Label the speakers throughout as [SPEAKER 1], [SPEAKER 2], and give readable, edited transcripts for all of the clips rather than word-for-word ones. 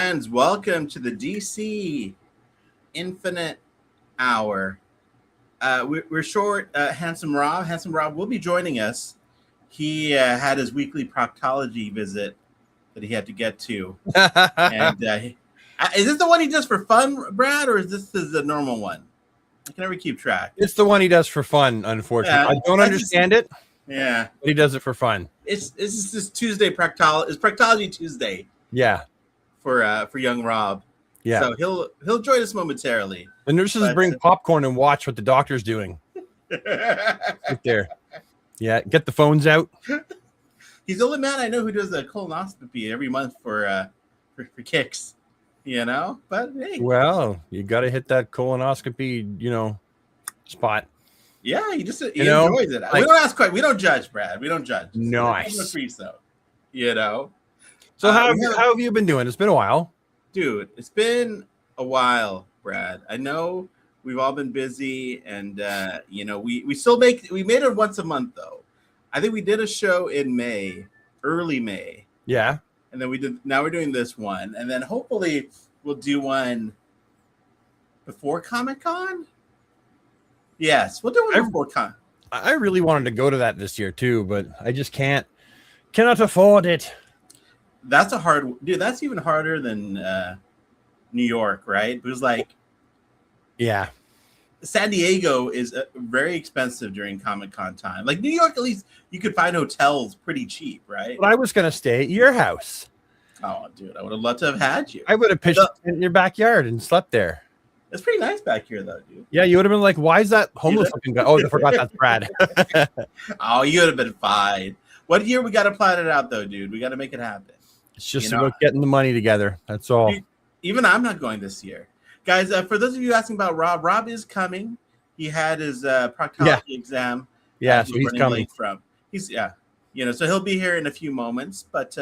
[SPEAKER 1] friends, welcome to the DC Infinite Hour. We're short. Handsome Rob will be joining us. He had his weekly proctology visit that he had to get to. And is this the one he does for fun, Brad, or is this the normal one? I can never keep track.
[SPEAKER 2] It's the one he does for fun, unfortunately. I don't understand it.
[SPEAKER 1] Yeah.
[SPEAKER 2] But he does it for fun.
[SPEAKER 1] It's this Tuesday proctology. It's Proctology Tuesday.
[SPEAKER 2] Yeah.
[SPEAKER 1] For young Rob.
[SPEAKER 2] Yeah.
[SPEAKER 1] So he'll join us momentarily.
[SPEAKER 2] The nurses bring popcorn and watch what the doctor's doing. Right there. Yeah. Get the phones out.
[SPEAKER 1] He's the only man I know who does a colonoscopy every month for kicks. You know, but hey.
[SPEAKER 2] Well, you got to hit that colonoscopy, spot.
[SPEAKER 1] Yeah, he enjoys it. We don't ask quite. We don't judge, Brad. We don't judge.
[SPEAKER 2] Nice.
[SPEAKER 1] So,
[SPEAKER 2] So how have you been doing? It's been a while,
[SPEAKER 1] dude. It's been a while, Brad. I know we've all been busy, and we still made it once a month though. I think we did a show in May, early May.
[SPEAKER 2] Yeah.
[SPEAKER 1] And then now we're doing this one. And then hopefully we'll do one before Comic-Con. Yes, we'll do one before Con.
[SPEAKER 2] I really wanted to go to that this year too, but I just cannot afford it.
[SPEAKER 1] That's that's even harder than New York, right? Because
[SPEAKER 2] yeah.
[SPEAKER 1] San Diego is very expensive during Comic-Con time. Like New York, at least you could find hotels pretty cheap, right?
[SPEAKER 2] But I was going to stay at your house.
[SPEAKER 1] Oh, dude, I would have loved to have had you.
[SPEAKER 2] I would have pitched in your backyard and slept there.
[SPEAKER 1] It's pretty nice back here, though, dude.
[SPEAKER 2] Yeah, you would have been like, why is that homeless looking guy? Oh, I forgot that's Brad.
[SPEAKER 1] Oh, you would have been fine. What year we got to plan it out, though, dude? We got to make it happen.
[SPEAKER 2] It's just about getting the money together. That's all.
[SPEAKER 1] Dude, even I'm not going this year. Guys, for those of you asking about Rob is coming. He had his proctology exam.
[SPEAKER 2] Yeah, so he's coming.
[SPEAKER 1] So he'll be here in a few moments. But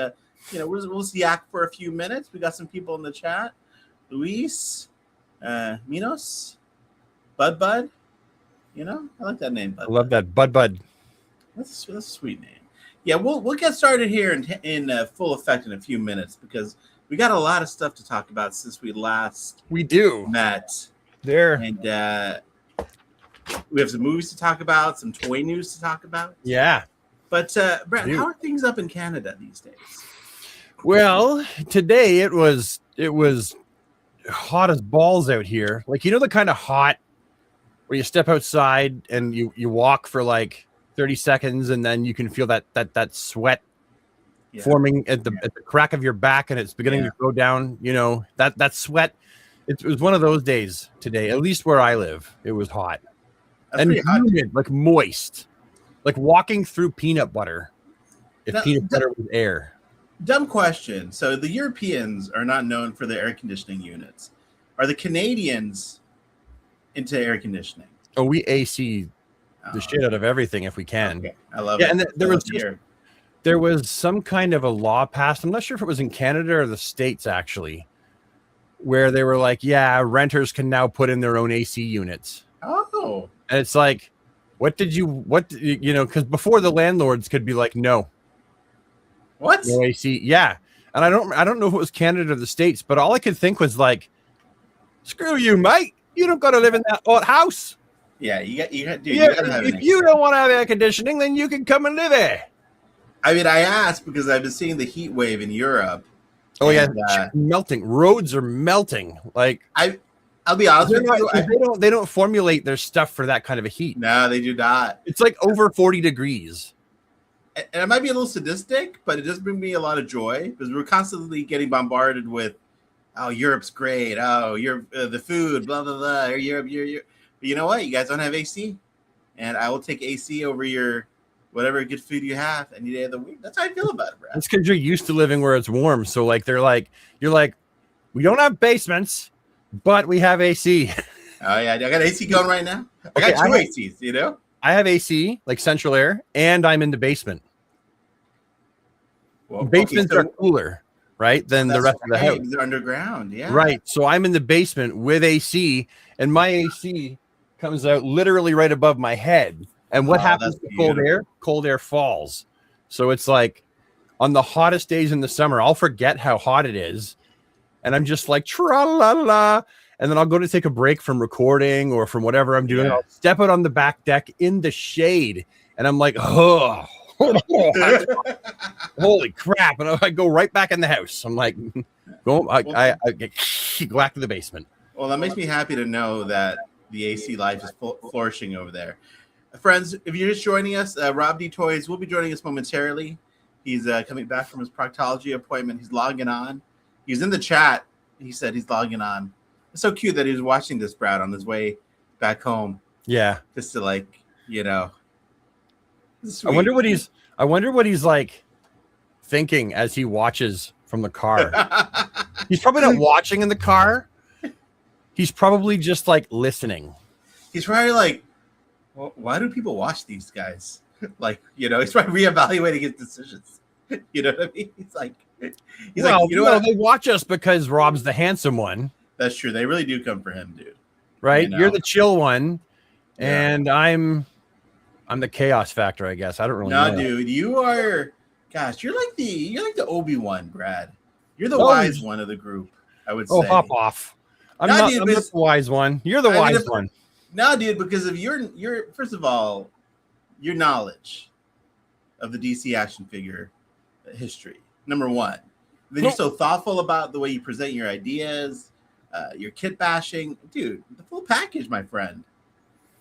[SPEAKER 1] we'll yak for a few minutes. We got some people in the chat. Luis, Minos, Bud. I like that name. Bud.
[SPEAKER 2] I love that Bud.
[SPEAKER 1] That's a sweet name. Yeah, we'll get started here in full effect in a few minutes because we got a lot of stuff to talk about since we last met
[SPEAKER 2] there,
[SPEAKER 1] and we have some movies to talk about, some toy news to talk about.
[SPEAKER 2] Yeah,
[SPEAKER 1] but Brett, how are things up in Canada these days?
[SPEAKER 2] Well, today it was hot as balls out here. Like the kind of hot where you step outside and you walk for like 30 seconds and then you can feel that sweat. Yeah. Forming at the crack of your back, and it's beginning to go down. That sweat. It was one of those days today. At least where I live, it was hot. That's and humid, like moist, like walking through peanut butter. If peanut butter was air.
[SPEAKER 1] Dumb question. So the Europeans are not known for their air conditioning units. Are the Canadians into air conditioning?
[SPEAKER 2] Oh, we AC the shit out of everything if we can.
[SPEAKER 1] Okay. I love it.
[SPEAKER 2] Yeah, and there was some kind of a law passed. I'm not sure if it was in Canada or the States, actually, where they were like, yeah, renters can now put in their own AC units.
[SPEAKER 1] Oh.
[SPEAKER 2] And it's like, because before the landlords could be like, no.
[SPEAKER 1] What?
[SPEAKER 2] No AC. Yeah. And I don't know if it was Canada or the States, but all I could think was like, screw you, mate. You don't got to live in that hot house.
[SPEAKER 1] Yeah, you gotta have
[SPEAKER 2] if you don't want to have air conditioning, then you can come and live there.
[SPEAKER 1] I mean, I asked because I've been seeing the heat wave in Europe.
[SPEAKER 2] Oh, yeah. Melting. Roads are melting. Like,
[SPEAKER 1] I'll be honest with you.
[SPEAKER 2] They don't formulate their stuff for that kind of a heat.
[SPEAKER 1] No, they do not.
[SPEAKER 2] It's like over 40 degrees.
[SPEAKER 1] And it might be a little sadistic, but it does bring me a lot of joy because we're constantly getting bombarded with, oh, Europe's great. Oh, Europe, the food, blah, blah, blah. Europe. But you know what? You guys don't have AC. And I will take AC over your whatever good food you have any day of the week. That's how I feel about it, Brad.
[SPEAKER 2] It's because you're used to living where it's warm. So like you're like, we don't have basements, but we have AC.
[SPEAKER 1] Oh yeah, I got AC going right now. I got two ACs,
[SPEAKER 2] I have AC, like central air, and I'm in the basement. Well, basements are cooler, right, than the rest of the house.
[SPEAKER 1] They're underground, yeah.
[SPEAKER 2] Right. So I'm in the basement with AC, and my AC comes out literally right above my head. And what happens to cold air? Cold air falls. So it's like on the hottest days in the summer, I'll forget how hot it is. and I'm just like tra la la, and then I'll go to take a break from recording or from whatever I'm doing.
[SPEAKER 1] Yeah.
[SPEAKER 2] I'll step out on the back deck in the shade, and I'm like, oh, holy crap! And I go right back in the house. I'm like, I get go back to the basement.
[SPEAKER 1] Well, that makes me happy to know that the AC life is flourishing over there. Friends, if you're just joining us, Rob D. Toys will be joining us momentarily. He's coming back from his proctology appointment. He's logging on. He's in the chat. He said he's logging on. It's so cute that he was watching this, Brad, on his way back home.
[SPEAKER 2] Yeah.
[SPEAKER 1] Just to
[SPEAKER 2] I wonder what he's like thinking as he watches from the car. He's probably not watching in the car. He's probably just like listening.
[SPEAKER 1] He's probably like, well, why do people watch these guys? Like, he's probably reevaluating his decisions. You know what I mean? He's like, what?
[SPEAKER 2] They watch us because Rob's the handsome one.
[SPEAKER 1] That's true. They really do come for him, dude.
[SPEAKER 2] Right? You're the chill one, and I'm the chaos factor, I guess. I don't really know.
[SPEAKER 1] No, dude, you are. Gosh, you're like the Obi-Wan, Brad. You're the wise one of the group, I would say.
[SPEAKER 2] Oh, hop off. I'm not the wise one. You're the wise one.
[SPEAKER 1] No, dude, because of your first of all, your knowledge of the DC action figure history. Number one. Then you're so thoughtful about the way you present your ideas, your kit bashing. Dude, the full package, my friend.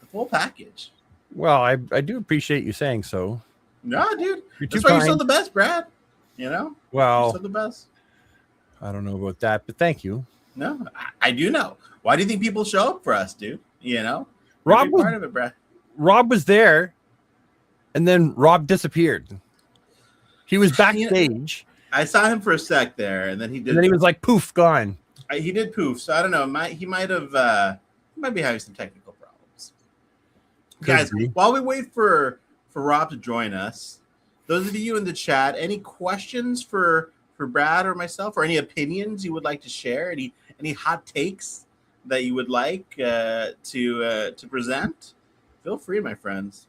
[SPEAKER 1] The full package.
[SPEAKER 2] Well, I do appreciate you saying so.
[SPEAKER 1] No, dude. That's why you're still the best, Brad. Well, you're still the best.
[SPEAKER 2] I don't know about that, but thank you.
[SPEAKER 1] No, I do know. Why do you think people show up for us, dude?
[SPEAKER 2] Rob was
[SPEAKER 1] part of it, Brad.
[SPEAKER 2] Rob was there, and then Rob disappeared. He was backstage.
[SPEAKER 1] I saw him for a sec there, and then he did.
[SPEAKER 2] And then he was like, poof, gone.
[SPEAKER 1] He did poof. So I don't know. He might be having some technical problems. Guys, while we wait for Rob to join us, those of you in the chat, any questions for Brad or myself, or any opinions you would like to share? Any hot takes that you would like to present? Feel free, my friends.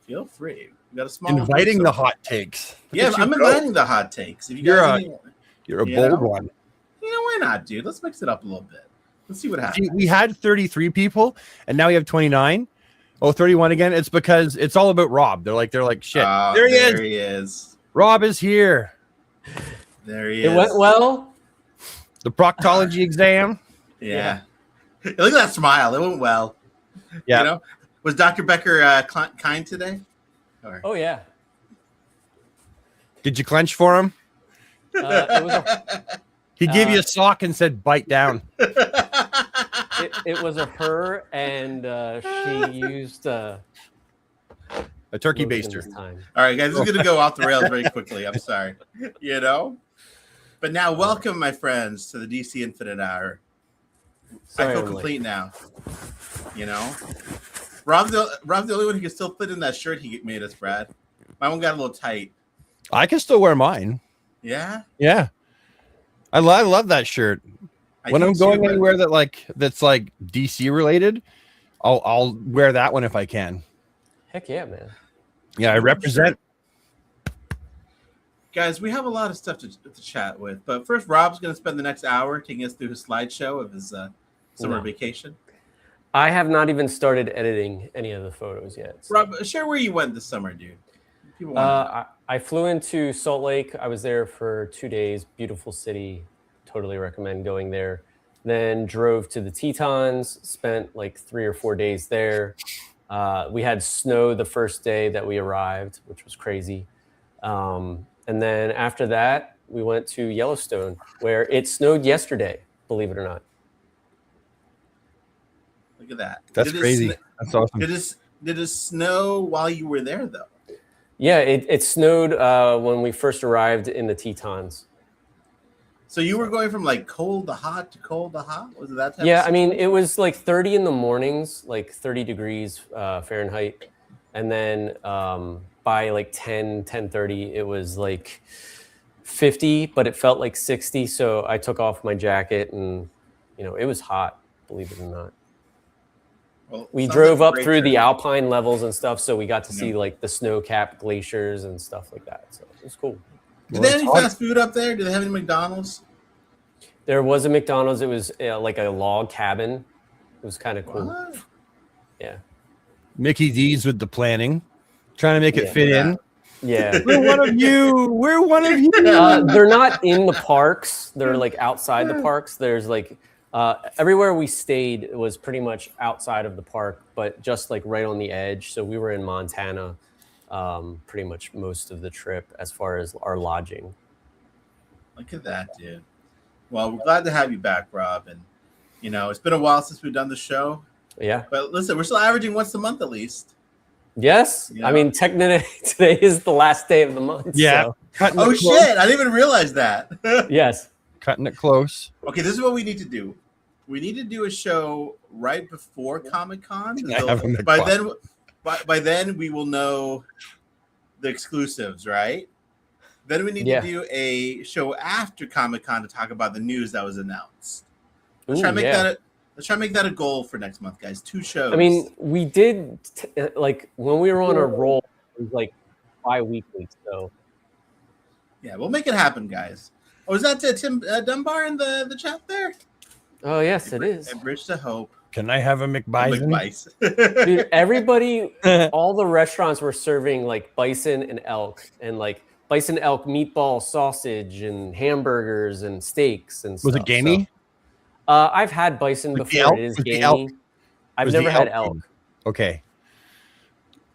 [SPEAKER 1] Feel free. We got a small
[SPEAKER 2] inviting the hot takes.
[SPEAKER 1] Yeah, I'm inviting the hot takes. If
[SPEAKER 2] you're a bold one.
[SPEAKER 1] Why not, dude? Let's mix it up a little bit. Let's see what happens.
[SPEAKER 2] We had 33 people, and now we have 29. Oh, 31 again. It's because it's all about Rob. They're like, shit. There
[SPEAKER 1] he is.
[SPEAKER 2] Rob is here.
[SPEAKER 1] There he is.
[SPEAKER 3] It went well.
[SPEAKER 2] The proctology exam.
[SPEAKER 1] Yeah. Look at that smile. It went well.
[SPEAKER 2] Yeah.
[SPEAKER 1] Was Dr. Becker kind today?
[SPEAKER 3] Oh, yeah.
[SPEAKER 2] Did you clench for him? He gave you a sock and said, bite down.
[SPEAKER 3] It was a her, and she used a
[SPEAKER 2] turkey baster.
[SPEAKER 1] All right, guys, this is going to go off the rails very quickly. I'm sorry. But now, welcome, my friends, to the DC Infinite Hour. I feel complete now. Rob's the only one who can still fit in that shirt he made us, Brad. My one got a little tight.
[SPEAKER 2] I can still wear mine.
[SPEAKER 1] Yeah?
[SPEAKER 2] Yeah. I love that shirt. When I'm going anywhere that's like DC related, I'll wear that one if I can.
[SPEAKER 3] Heck yeah, man.
[SPEAKER 2] Yeah, I represent.
[SPEAKER 1] Guys, we have a lot of stuff to chat with, but first, Rob's going to spend the next hour taking us through his slideshow of his summer vacation.
[SPEAKER 3] I have not even started editing any of the photos yet. So.
[SPEAKER 1] Rob, share where you went this summer, dude.
[SPEAKER 3] I flew into Salt Lake. I was there for 2 days. Beautiful city. Totally recommend going there. Then drove to the Tetons. Spent like 3 or 4 days there. We had snow the first day that we arrived, which was crazy. And then after that, we went to Yellowstone, where it snowed yesterday, believe it or not.
[SPEAKER 1] Look at that.
[SPEAKER 2] That's crazy. That's awesome.
[SPEAKER 1] Did it snow while you were there, though?
[SPEAKER 3] Yeah, it snowed when we first arrived in the Tetons.
[SPEAKER 1] So you were going from like cold to hot to cold to hot? Was it that type?
[SPEAKER 3] Yeah, I mean, it was like 30 in the mornings, like 30 degrees Fahrenheit. And then by like 10:30, it was like 50, but it felt like 60. So I took off my jacket and, it was hot, believe it or not.
[SPEAKER 1] Well,
[SPEAKER 3] we drove up through the alpine levels and stuff. So we got to see like the snow-capped glaciers and stuff like that. So it was cool.
[SPEAKER 1] Did they have any fast food up there? Do they have any McDonald's?
[SPEAKER 3] There was a McDonald's. It was like a log cabin. It was kind of cool.
[SPEAKER 1] What?
[SPEAKER 3] Yeah.
[SPEAKER 2] Mickey D's with the planning, trying to make it
[SPEAKER 3] Yeah.
[SPEAKER 2] fit in.
[SPEAKER 3] Yeah.
[SPEAKER 2] We're one of you. We're one of you.
[SPEAKER 3] They're not in the parks. They're like outside the parks. There's like everywhere we stayed was pretty much outside of the park, but just like right on the edge. So we were in Montana pretty much most of the trip as far as our lodging.
[SPEAKER 1] Look at that, dude. Well, we're glad to have you back, Rob. And, you know, it's been a while since we've done the show.
[SPEAKER 3] Yeah.
[SPEAKER 1] But listen, we're still averaging once a month at least.
[SPEAKER 3] Yes.
[SPEAKER 1] Yeah.
[SPEAKER 3] I mean, technically today is the last day of the month.
[SPEAKER 2] Yeah.
[SPEAKER 3] So.
[SPEAKER 2] Cutting
[SPEAKER 1] Oh,
[SPEAKER 2] it close.
[SPEAKER 1] shit. I didn't even realize that.
[SPEAKER 3] Yes.
[SPEAKER 2] Cutting it close.
[SPEAKER 1] Okay, this is what we need to do. We need to do a show right before Comic-Con.
[SPEAKER 2] I have a
[SPEAKER 1] By
[SPEAKER 2] McBuy.
[SPEAKER 1] then, by then we will know the exclusives, right? Then we need
[SPEAKER 3] Yeah.
[SPEAKER 1] to do a show after Comic-Con to talk about the news that was announced. Let's
[SPEAKER 3] Ooh,
[SPEAKER 1] try to make
[SPEAKER 3] yeah.
[SPEAKER 1] that a goal for next month, guys. 2 shows.
[SPEAKER 3] I mean, we did like when we were on a roll, it was like bi-weekly. So
[SPEAKER 1] yeah, we'll make it happen, guys. Oh, is that Tim Dunbar in the chat there?
[SPEAKER 3] oh yes, it is.
[SPEAKER 1] And Bridge to Hope.
[SPEAKER 2] Can I have a McBison?
[SPEAKER 1] McBice.
[SPEAKER 3] Dude, everybody, all the restaurants were serving like bison and elk and like bison elk meatball sausage and hamburgers and steaks and stuff.
[SPEAKER 2] Was it gamey?
[SPEAKER 3] I've had bison
[SPEAKER 2] Was the
[SPEAKER 3] before.
[SPEAKER 2] elk-
[SPEAKER 3] It is
[SPEAKER 2] was the
[SPEAKER 3] gamey.
[SPEAKER 2] elk-
[SPEAKER 3] I've
[SPEAKER 2] was the
[SPEAKER 3] never had
[SPEAKER 2] elk
[SPEAKER 3] elk.
[SPEAKER 2] Okay.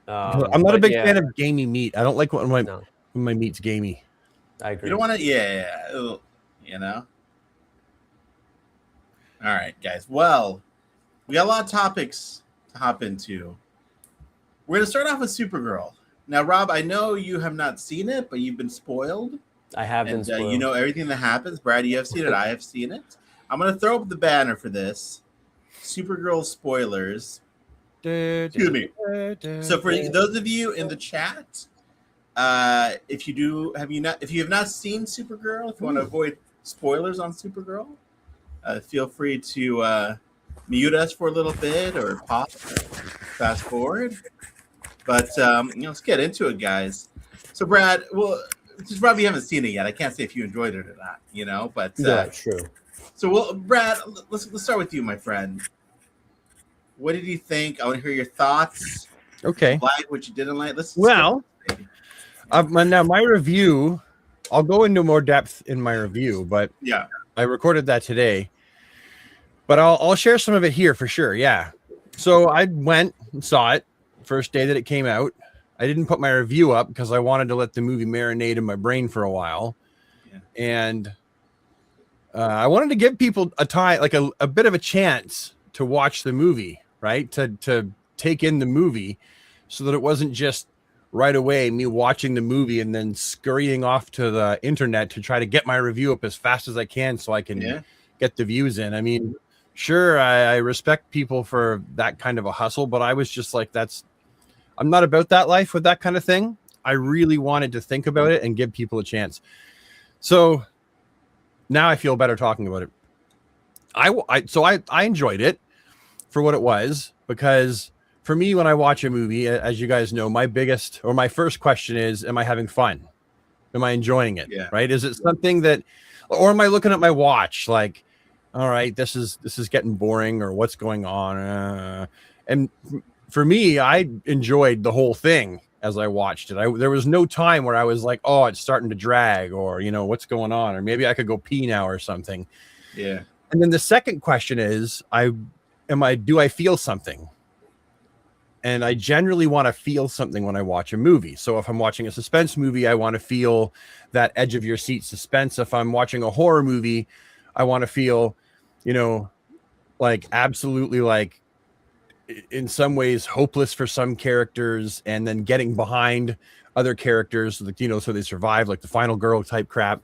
[SPEAKER 3] But
[SPEAKER 2] I'm not a big
[SPEAKER 3] yeah,
[SPEAKER 2] fan of gamey meat. I don't like when
[SPEAKER 3] No,
[SPEAKER 2] my meat's gamey.
[SPEAKER 3] I agree.
[SPEAKER 1] You don't want to, yeah, ugh, you know. All right, guys. Well, we got a lot of topics to hop into. We're gonna start off with Supergirl. Now, Rob, I know you have not seen it, but you've been spoiled,
[SPEAKER 3] I have been
[SPEAKER 1] and
[SPEAKER 3] spoiled.
[SPEAKER 1] you know everything that happens. Brad, you have seen it. I have seen it. I'm gonna throw up the banner for this. Supergirl spoilers. Excuse me. So for those of you in the chat, if you have not seen Supergirl, if you want to avoid spoilers on Supergirl, feel free to mute us for a little bit or pause, fast forward. But let's get into it, guys. So Brad, well, since Rob, you haven't seen it yet, I can't say if you enjoyed it or not, you know. But
[SPEAKER 3] yeah, true.
[SPEAKER 1] so well, Brad, let's start with you, my friend. What did you think? I want to hear your thoughts.
[SPEAKER 2] Okay.
[SPEAKER 1] Like what you didn't like. Let's
[SPEAKER 2] Well,
[SPEAKER 1] go, baby.
[SPEAKER 2] now my review, I'll go into more depth in my review, but
[SPEAKER 1] Yeah.
[SPEAKER 2] I recorded that today. But I'll share some of it here for sure. Yeah. So I went and saw it first day that it came out. I didn't put my review up because I wanted to let the movie marinate in my brain for a while.
[SPEAKER 1] Yeah.
[SPEAKER 2] And I wanted to give people a time, like a bit of a chance to watch the movie, right? To take in the movie so that it wasn't just right away me watching the movie and then scurrying off to the internet to try to get my review up as fast as I can so I can
[SPEAKER 1] Yeah.
[SPEAKER 2] get the views in. I mean, sure, I respect people for that kind of a hustle, but I was just like, I'm not about that life with that kind of thing. I really wanted to think about it and give people a chance. So now I feel better talking about it. I enjoyed it for what it was, because for me, when I watch a movie, as you guys know, my first question is, am I having fun? Am I enjoying it?
[SPEAKER 1] Yeah.
[SPEAKER 2] Right? Is it something that, or am I looking at my watch like, all right, this is getting boring, or what's going on? And for me, I enjoyed the whole thing as I watched it. There was no time where I was like, oh, it's starting to drag, or, what's going on? Or maybe I could go pee now or something.
[SPEAKER 1] Yeah.
[SPEAKER 2] And then the second question is, do I feel something? And I generally want to feel something when I watch a movie. So if I'm watching a suspense movie, I want to feel that edge of your seat suspense. If I'm watching a horror movie, I want to feel, like absolutely, like in some ways hopeless for some characters, and then getting behind other characters, like, so they survive, like the final girl type crap.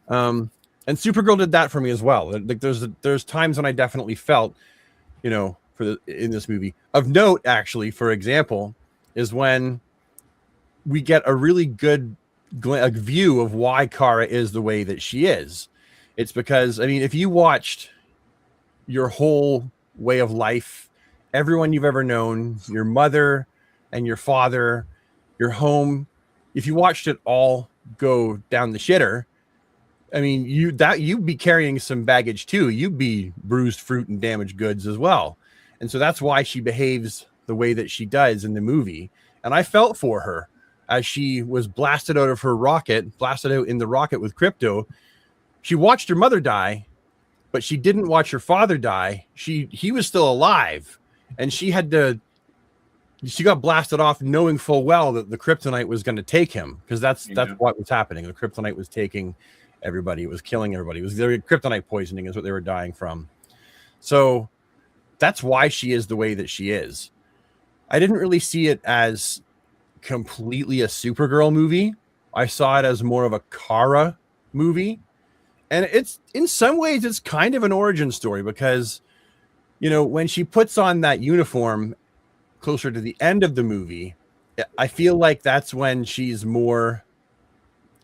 [SPEAKER 2] And Supergirl did that for me as well. Like there's times when I definitely felt, in this movie. Of note, actually, for example, is when we get a really good view of why Kara is the way that she is. It's because, I mean, if you watched your whole way of life, everyone you've ever known, your mother and your father, your home, if you watched it all go down the shitter, I mean, you'd be carrying some baggage too. You'd be bruised fruit and damaged goods as well. And so that's why she behaves the way that she does in the movie. And I felt for her as she was blasted out of her rocket, blasted out in the rocket with Crypto. She watched her mother die, but she didn't watch her father die. He was still alive, and she got blasted off knowing full well that the kryptonite was going to take him, because that's what was happening. The kryptonite was taking everybody. It was killing everybody. It was their kryptonite poisoning is what they were dying from. So that's why she is the way that she is. I didn't really see it as completely a Supergirl movie. I saw it as more of a Kara movie. And it's, in some ways, it's kind of an origin story, because, you know, when she puts on that uniform closer to the end of the movie, I feel like that's when she's more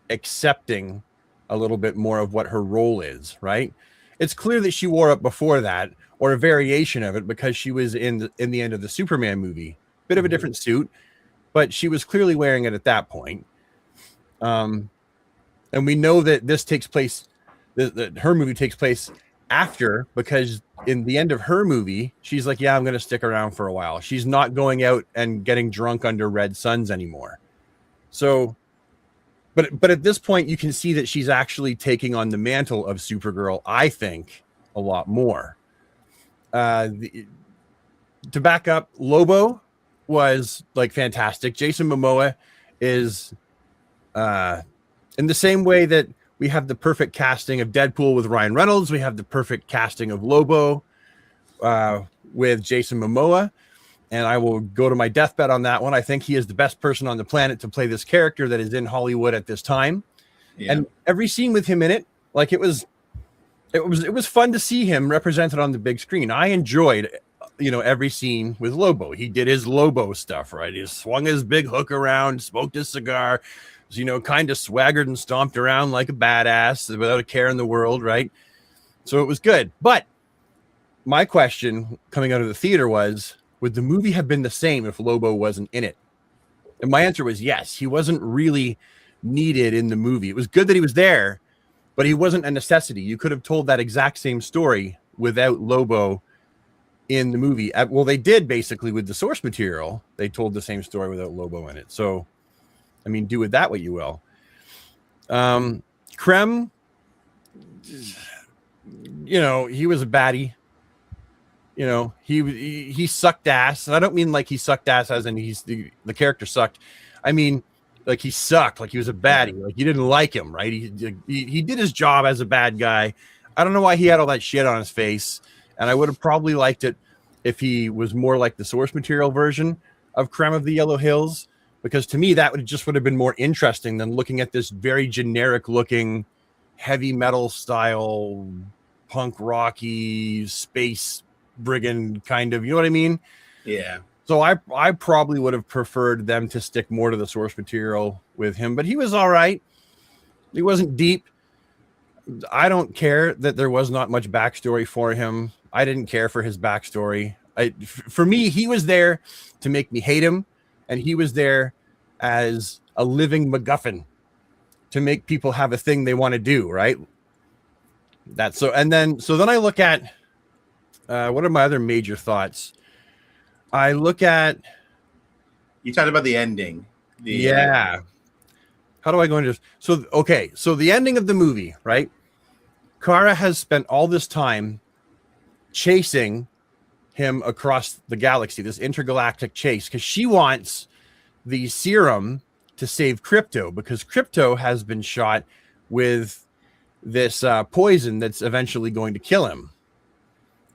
[SPEAKER 2] accepting a little bit more of what her role is, right? It's clear that she wore it before that, or a variation of it, because she was in the end of the Superman movie. Bit of a different suit, but she was clearly wearing it at that point. And we know that this takes place, that her movie takes place after, because in the end of her movie, she's like, yeah, I'm going to stick around for a while. She's not going out and getting drunk under red suns anymore. So, but at this point, you can see that she's actually taking on the mantle of Supergirl, I think, a lot more. To back up, Lobo was like fantastic. Jason Momoa is in the same way that we have the perfect casting of Deadpool with Ryan Reynolds, we have the perfect casting of Lobo with Jason Momoa, and I will go to my deathbed on that one. I think he is the best person on the planet to play this character that is in Hollywood at this time. Yeah. And every scene with him in it, like it was fun to see him represented on the big screen. I enjoyed, you know, every scene with Lobo. He did his Lobo stuff, right? He swung his big hook around, smoked his cigar, was, you know, kind of swaggered and stomped around like a badass without a care in the world, right? So it was good. But my question coming out of the theater was, would the movie have been the same if Lobo wasn't in it? And my answer was yes. He wasn't really needed in the movie. It was good that he was there, but he wasn't a necessity. You could have told that exact same story without Lobo in the movie. Well, they did basically with the source material. They told the same story without Lobo in it. So, I mean, do with that what you will. Krem, you know, he was a baddie. You know, he sucked ass. And I don't mean like he sucked ass as in the character sucked. I mean, like he sucked, like he was a baddie, like you didn't like him, right? He did his job as a bad guy. I don't know why he had all that shit on his face, and I would have probably liked it if he was more like the source material version of Krem of the Yellow Hills, because to me that would have been more interesting than looking at this very generic looking heavy metal style punk rocky space brigand kind of, you know what I mean?
[SPEAKER 1] Yeah.
[SPEAKER 2] So I probably would have preferred them to stick more to the source material with him, but he was all right. He wasn't deep. I don't care that there was not much backstory for him. I didn't care for his backstory. For me, he was there to make me hate him, and he was there as a living MacGuffin to make people have a thing they want to do, right? That's so. And then I look at what are my other major thoughts? I look at.
[SPEAKER 1] You talked about the ending.
[SPEAKER 2] Yeah. How do I go into this? So, okay. So the ending of the movie, right? Kara has spent all this time chasing him across the galaxy, this intergalactic chase, because she wants the serum to save Crypto, because Crypto has been shot with this poison that's eventually going to kill him.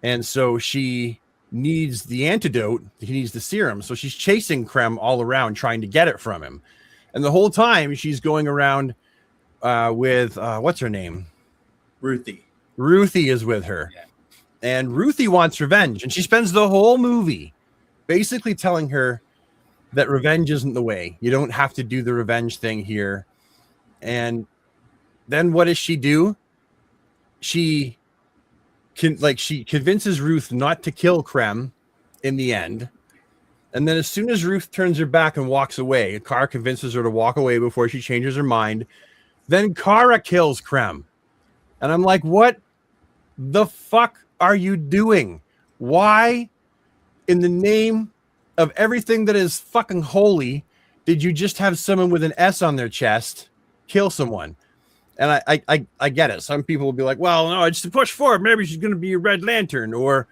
[SPEAKER 2] And so she needs the antidote. He needs the serum. So she's chasing Krem all around trying to get it from him. And the whole time she's going around with what's her name?
[SPEAKER 1] Ruthie.
[SPEAKER 2] Ruthie is with her.
[SPEAKER 1] Yeah.
[SPEAKER 2] And Ruthie wants revenge. And she spends the whole movie basically telling her that revenge isn't the way. You don't have to do the revenge thing here. And then what does she do? She convinces Ruth not to kill Krem in the end. And then as soon as Ruth turns her back and walks away, Kara convinces her to walk away before she changes her mind. Then Kara kills Krem. And I'm like, what the fuck are you doing? Why, in the name of everything that is fucking holy, did you just have someone with an S on their chest kill someone? And I get it. Some people will be like, well, no, it's to push forward. Maybe she's going to be a Red Lantern, or,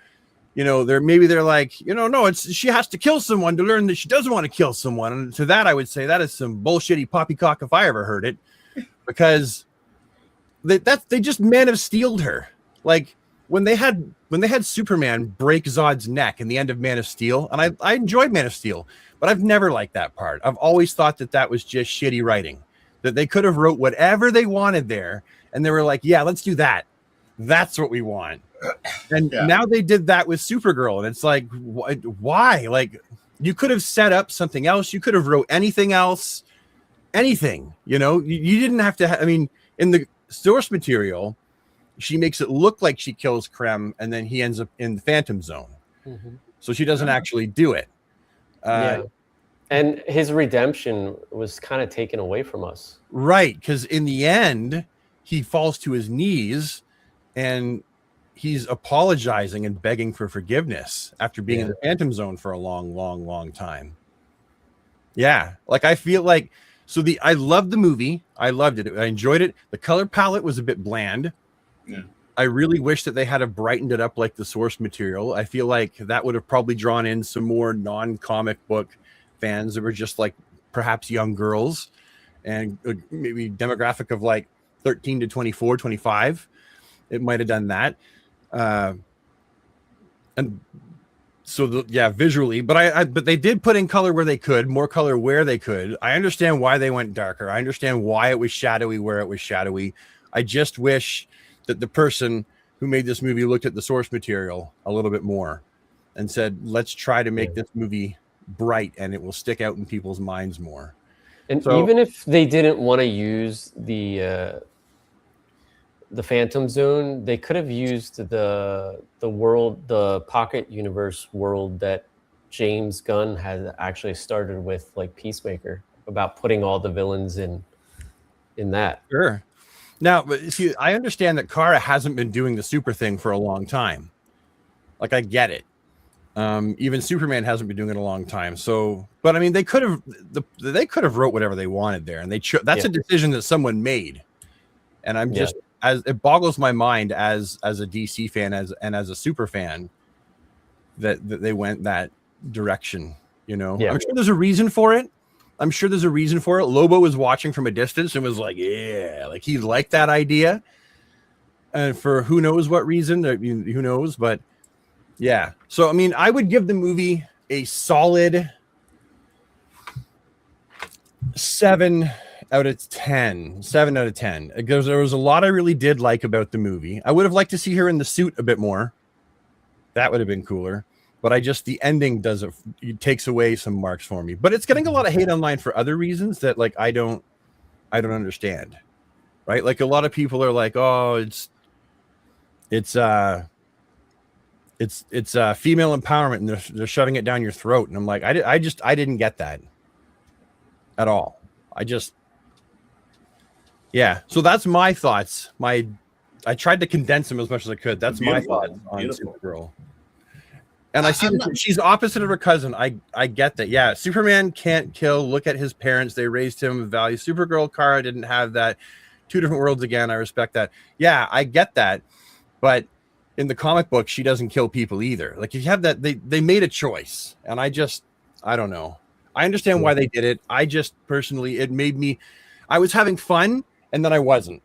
[SPEAKER 2] you know, they're like, you know, no, she has to kill someone to learn that she doesn't want to kill someone. And to that, I would say that is some bullshitty poppycock if I ever heard it, because they just Man of Steel'd her. Like when they had Superman break Zod's neck in the end of Man of Steel, and I enjoyed Man of Steel, but I've never liked that part. I've always thought that was just shitty writing, that they could have wrote whatever they wanted there, and they were like, yeah, let's do that. That's what we want. And now they did that with Supergirl, and it's like, why? Like, you could have set up something else. You could have wrote anything else, anything. You know, you didn't have to. I mean, in the source material, she makes it look like she kills Krem, and then he ends up in the Phantom Zone. Mm-hmm. So she doesn't actually do it.
[SPEAKER 3] And his redemption was kind of taken away from us.
[SPEAKER 2] Right, because in the end, he falls to his knees, and he's apologizing and begging for forgiveness after being in the Phantom Zone for a long, long, long time. Yeah, like I feel like, I loved the movie. I loved it. I enjoyed it. The color palette was a bit bland. Yeah. I really wish that they had have brightened it up like the source material. I feel like that would have probably drawn in some more non-comic book fans that were just like perhaps young girls, and maybe demographic of like 13 to 24, 25. It might have done that. And so visually, but they did put in color where they could, more color where they could. I understand why they went darker. I understand why it was shadowy where it was shadowy. I just wish that the person who made this movie looked at the source material a little bit more and said, let's try to make this movie bright and it will stick out in people's minds more.
[SPEAKER 3] And even if they didn't want to use the Phantom Zone, they could have used the world, the Pocket Universe world that James Gunn had actually started with, like Peacemaker, about putting all the villains in that.
[SPEAKER 2] Sure. Now, but I understand that Kara hasn't been doing the super thing for a long time. Like, I get it. Even Superman hasn't been doing it a long time. So, but I mean, they could have wrote whatever they wanted there, and that's a decision that someone made. And I'm just, as it boggles my mind as a DC fan and as a super fan that they went that direction. You know, I'm sure there's a reason for it. Lobo was watching from a distance and was like, yeah, like he liked that idea. And for who knows what reason, who knows, but yeah. So, I mean, I would give the movie a solid 7 out of 10. 7 out of 10. Because there was a lot I really did like about the movie. I would have liked to see her in the suit a bit more. That would have been cooler. But the ending it takes away some marks for me. But it's getting a lot of hate online for other reasons that like I don't understand. Right? Like a lot of people are like, oh, it's female empowerment, and they're shoving it down your throat. And I'm like, I didn't get that at all. So that's my thoughts. I tried to condense them as much as I could. That's my thoughts on Supergirl. And I see that she's opposite of her cousin. I get that. Yeah, Superman can't kill. Look at his parents. They raised him with value. Supergirl, Kara didn't have that. Two different worlds again. I respect that. Yeah, I get that. But in the comic book, she doesn't kill people either. Like, if you have that, they made a choice. And I don't know. I understand why they did it. I just personally, I was having fun and then I wasn't.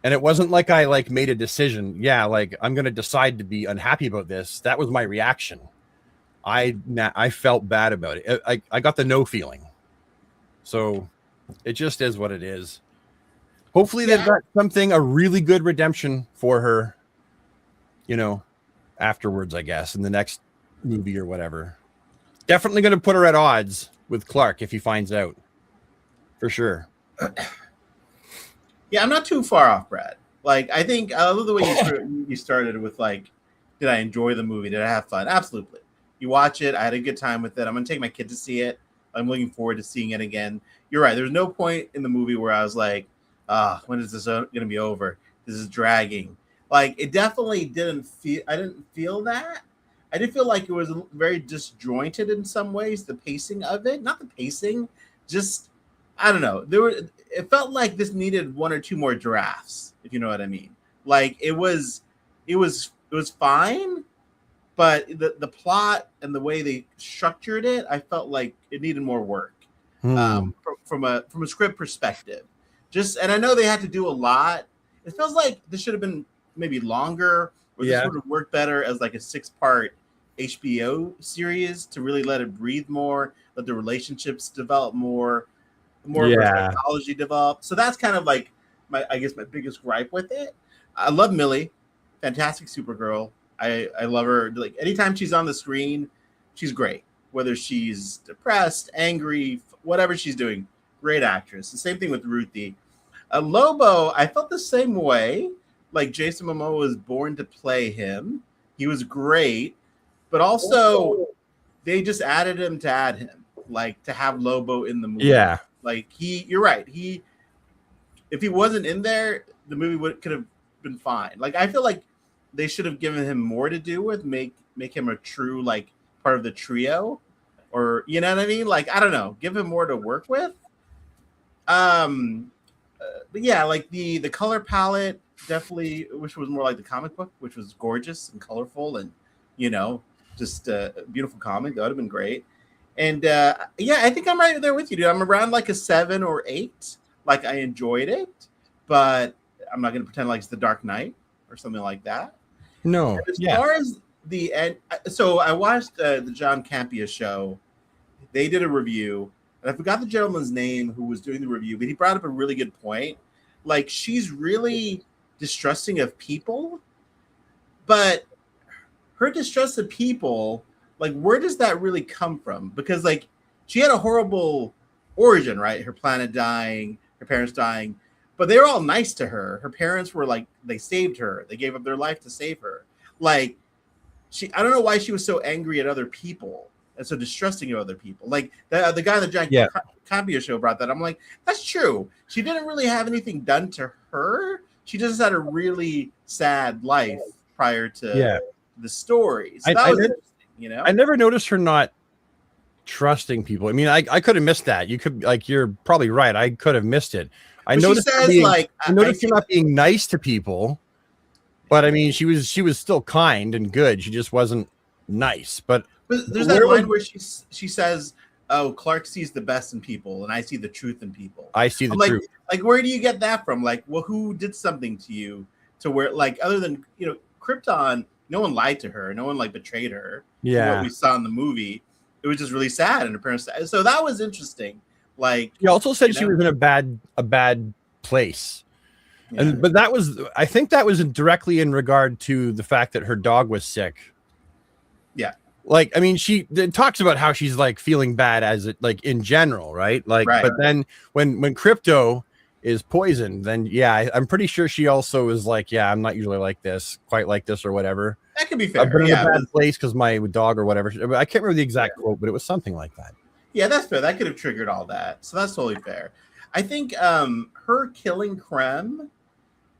[SPEAKER 2] And it wasn't like I made a decision. Yeah, like I'm going to decide to be unhappy about this. That was my reaction. I felt bad about it. I got the no feeling. So it just is what it is. Hopefully they've got a really good redemption for her, afterwards, I guess, in the next movie or whatever. Definitely going to put her at odds with Clark if he finds out. For sure.
[SPEAKER 1] Yeah, I'm not too far off, Brad. Like, I think I love the way you started with, like, did I enjoy the movie? Did I have fun? Absolutely. You watch it. I had a good time with it. I'm going to take my kid to see it. I'm looking forward to seeing it again. You're right. There's no point in the movie where I was like, when is this going to be over? This is dragging. Like it definitely didn't feel. I didn't feel that. I did feel like it was very disjointed in some ways. The pacing of it, not the pacing, just I don't know. It felt like this needed one or two more drafts, if you know what I mean. Like it was fine, but the plot and the way they structured it, I felt like it needed more work from a script perspective. Just and I know they had to do a lot. It feels like this should have been maybe longer, or this would have worked better as like a 6-part HBO series to really let it breathe more, let the relationships develop more of a psychology develop. So that's kind of like my biggest gripe with it. I love Millie, fantastic Supergirl. I love her. Like anytime she's on the screen, she's great. Whether she's depressed, angry, whatever she's doing, great actress. The same thing with Ruthie. Lobo, I felt the same way. Like Jason Momoa was born to play him. He was great, but also they just added him to add him, like to have Lobo in the movie.
[SPEAKER 2] Yeah,
[SPEAKER 1] like you're right. If he wasn't in there, the movie could have been fine. Like I feel like they should have given him more to do with, make him a true like part of the trio, or you know what I mean? Like I don't know, give him more to work with. But yeah, like the color palette definitely wish it was more like the comic book, which was gorgeous and colorful and just a beautiful comic. That would have been great. And yeah, I think I'm right there with you, dude. I'm around like a 7 or 8. Like I enjoyed it, but I'm not going to pretend like it's The Dark Knight or something like that.
[SPEAKER 2] No.
[SPEAKER 1] As far as the end, so I watched the John Campea show. They did a review, and I forgot the gentleman's name who was doing the review, but he brought up a really good point. Like she's really distrusting of people, but her distrust of people, like where does that really come from? Because like she had a horrible origin, right? Her planet dying, her parents dying, but they were all nice to her. Her parents were like, they saved her. They gave up their life to save her. Like I don't know why she was so angry at other people and so distrusting of other people. Like the guy on the John Campea show brought that. I'm like, that's true. She didn't really have anything done to her. She just had a really sad life prior to the story. So that was interesting, I
[SPEAKER 2] never noticed her not trusting people. I mean, I could have missed that. You could you're probably right. I could have missed it. I noticed her not being nice to people, but I mean, she was still kind and good. She just wasn't nice. But
[SPEAKER 1] there's that line where she says, "Oh, Clark sees the best in people, and I see the truth in people.
[SPEAKER 2] I see the truth."
[SPEAKER 1] Like, where do you get that from? Like, well, who did something to you to where, like, other than Krypton, no one lied to her, no one like betrayed her.
[SPEAKER 2] Yeah,
[SPEAKER 1] what we saw in the movie, it was just really sad, and her parents. So that was interesting. Like,
[SPEAKER 2] he also said she was in a bad place. Yeah. But I think that was directly in regard to the fact that her dog was sick.
[SPEAKER 1] Yeah.
[SPEAKER 2] Like, I mean, it talks about how she's like feeling bad like in general, right? Like, but then when Crypto is poisoned, then I'm pretty sure she also is like, I'm not usually quite like this or whatever.
[SPEAKER 1] That could be fair.
[SPEAKER 2] I've been in a bad place because my dog or whatever. I can't remember the exact quote, but it was something like that.
[SPEAKER 1] Yeah, that's fair. That could have triggered all that. So that's totally fair. I think her killing Krem,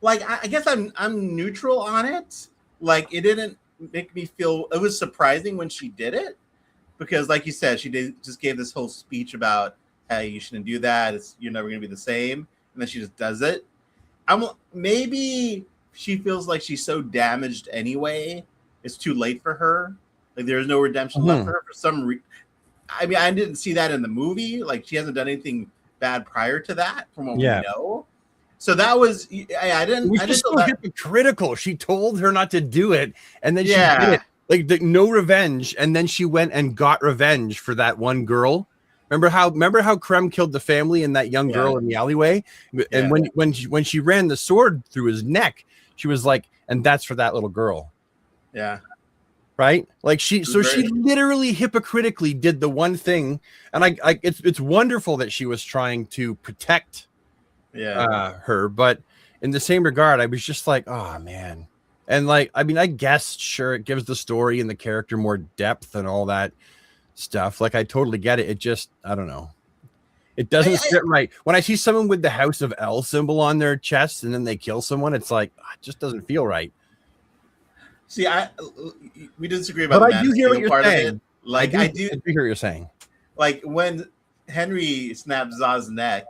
[SPEAKER 1] like I guess I'm neutral on it. Like it didn't make me feel, it was surprising when she did it, because like you said, she just gave this whole speech about, hey, you shouldn't do that. You're never gonna be the same. And then she just does it. Maybe she feels like she's so damaged anyway. It's too late for her. Like there's no redemption left for her for some reason. I mean, I didn't see that in the movie. Like she hasn't done anything bad prior to that, from what we know. So that was, I didn't.
[SPEAKER 2] It was so hypocritical. She told her not to do it, and then she did it. Like no revenge, and then she went and got revenge for that one girl. Remember how Krem killed the family and that young girl in the alleyway? And when she ran the sword through his neck, she was like, and that's for that little girl.
[SPEAKER 1] Yeah.
[SPEAKER 2] Right? Like she literally hypocritically did the one thing, and it's wonderful that she was trying to protect her, but in the same regard, I was just like, oh man. And like, I mean, I guess sure it gives the story and the character more depth and all that stuff. Like I totally get it. It just, I don't know. It doesn't sit right. When I see someone with the House of L symbol on their chest and then they kill someone, it's like it just doesn't feel right.
[SPEAKER 1] See, we disagree about
[SPEAKER 2] But
[SPEAKER 1] the
[SPEAKER 2] I do hear what you're saying.
[SPEAKER 1] Like I do
[SPEAKER 2] hear what you're saying.
[SPEAKER 1] Like when Henry snapped Zod's neck,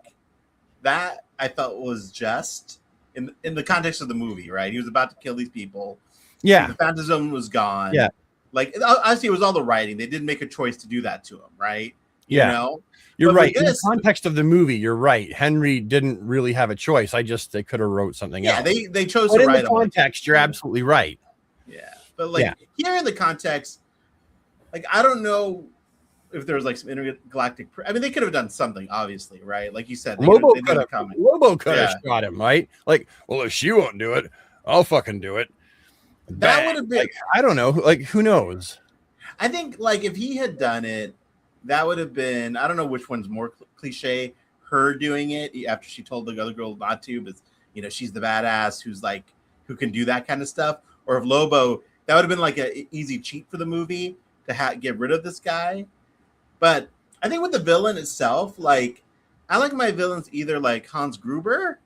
[SPEAKER 1] that I felt was just in the context of the movie, right? He was about to kill these people.
[SPEAKER 2] Yeah,
[SPEAKER 1] the phantasm was gone.
[SPEAKER 2] Yeah,
[SPEAKER 1] like obviously it was all the writing. They didn't make a choice to do that to him, right? You know,
[SPEAKER 2] you're right. In the context of the movie, you're right. Henry didn't really have a choice. They could have wrote something else.
[SPEAKER 1] Yeah, they chose to write
[SPEAKER 2] in the context. You're absolutely right.
[SPEAKER 1] Yeah, but here in the context, like I don't know if there was like some intergalactic. I mean, they could have done something, obviously, right? Like you said,
[SPEAKER 2] Lobo could have shot him, right? Like, well, if she won't do it, I'll fucking do it.
[SPEAKER 1] That would have been.
[SPEAKER 2] Like, I don't know. Like, who knows?
[SPEAKER 1] I think like if he had done it, that would have been. I don't know which one's more cliche. Her doing it after she told the other girl not to, but she's the badass who can do that kind of stuff. Or if Lobo, that would have been like an easy cheat for the movie to get rid of this guy. But I think with the villain itself, like I like my villains either like Hans Gruber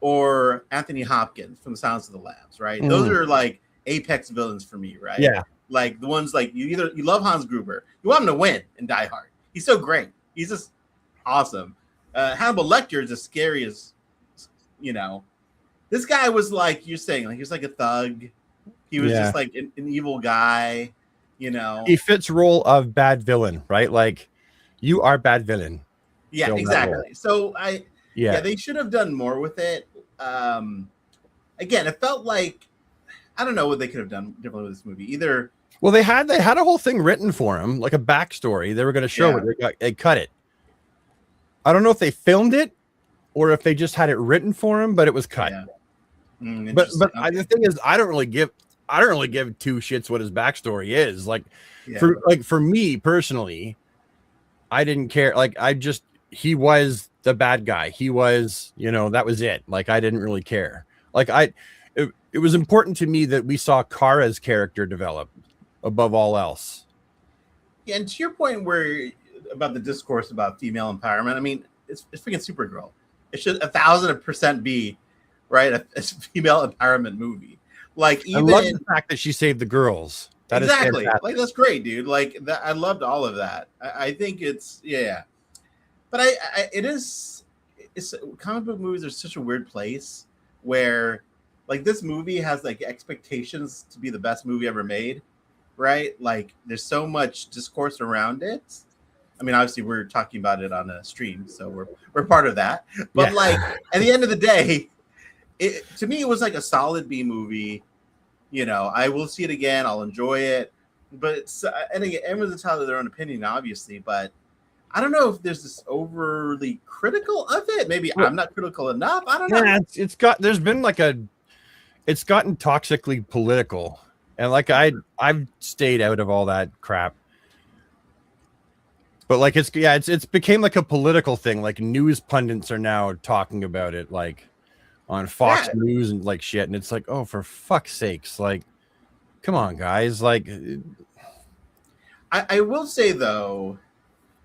[SPEAKER 1] or Anthony Hopkins from The Silence of the Lambs, right? Mm. Those are like apex villains for me, right?
[SPEAKER 2] Yeah.
[SPEAKER 1] Like the ones like you love Hans Gruber, you want him to win in Die Hard. He's so great. He's just awesome. Hannibal Lecter is as scary as, this guy was like you're saying, like he was like a thug. He was just like an evil guy.
[SPEAKER 2] He fits role of bad villain, right? Like you are bad villain.
[SPEAKER 1] Yeah, exactly. So they should have done more with it. Again, it felt like I don't know what they could have done differently with this movie either.
[SPEAKER 2] Well, they had a whole thing written for him, like a backstory. They were going to show it. They cut it. I don't know if they filmed it or if they just had it written for him, but it was cut. Yeah. But the thing is, I don't really give two shits what his backstory is. Like, for me personally, I didn't care. Like, he was the bad guy. He was, that was it. Like, I didn't really care. Like, it was important to me that we saw Kara's character develop above all else.
[SPEAKER 1] Yeah, and to your point about the discourse about female empowerment, I mean, it's freaking Supergirl. It should 1,000% be right a female empowerment movie. Like, even
[SPEAKER 2] I love the fact that she saved the girls. That
[SPEAKER 1] exactly.
[SPEAKER 2] Is
[SPEAKER 1] like that's great, dude. Like that, I loved all of that. I think it's but it's comic book movies are such a weird place where like this movie has like expectations to be the best movie ever made, right? Like there's so much discourse around it. I mean, obviously we're talking about it on a stream, so we're part of that. But like at the end of the day, to me it was like a solid B movie. I will see it again. I'll enjoy it. But and again, everyone's entitled to their own opinion, obviously. But I don't know if there's this overly critical of it. Maybe I'm not critical enough. I don't know.
[SPEAKER 2] Yeah, it's gotten toxically political, and like I've stayed out of all that crap. But like it's became like a political thing. Like news pundits are now talking about it, like on Fox News and like shit. And it's like, oh, for fuck's sakes, like, come on, guys. Like,
[SPEAKER 1] I will say though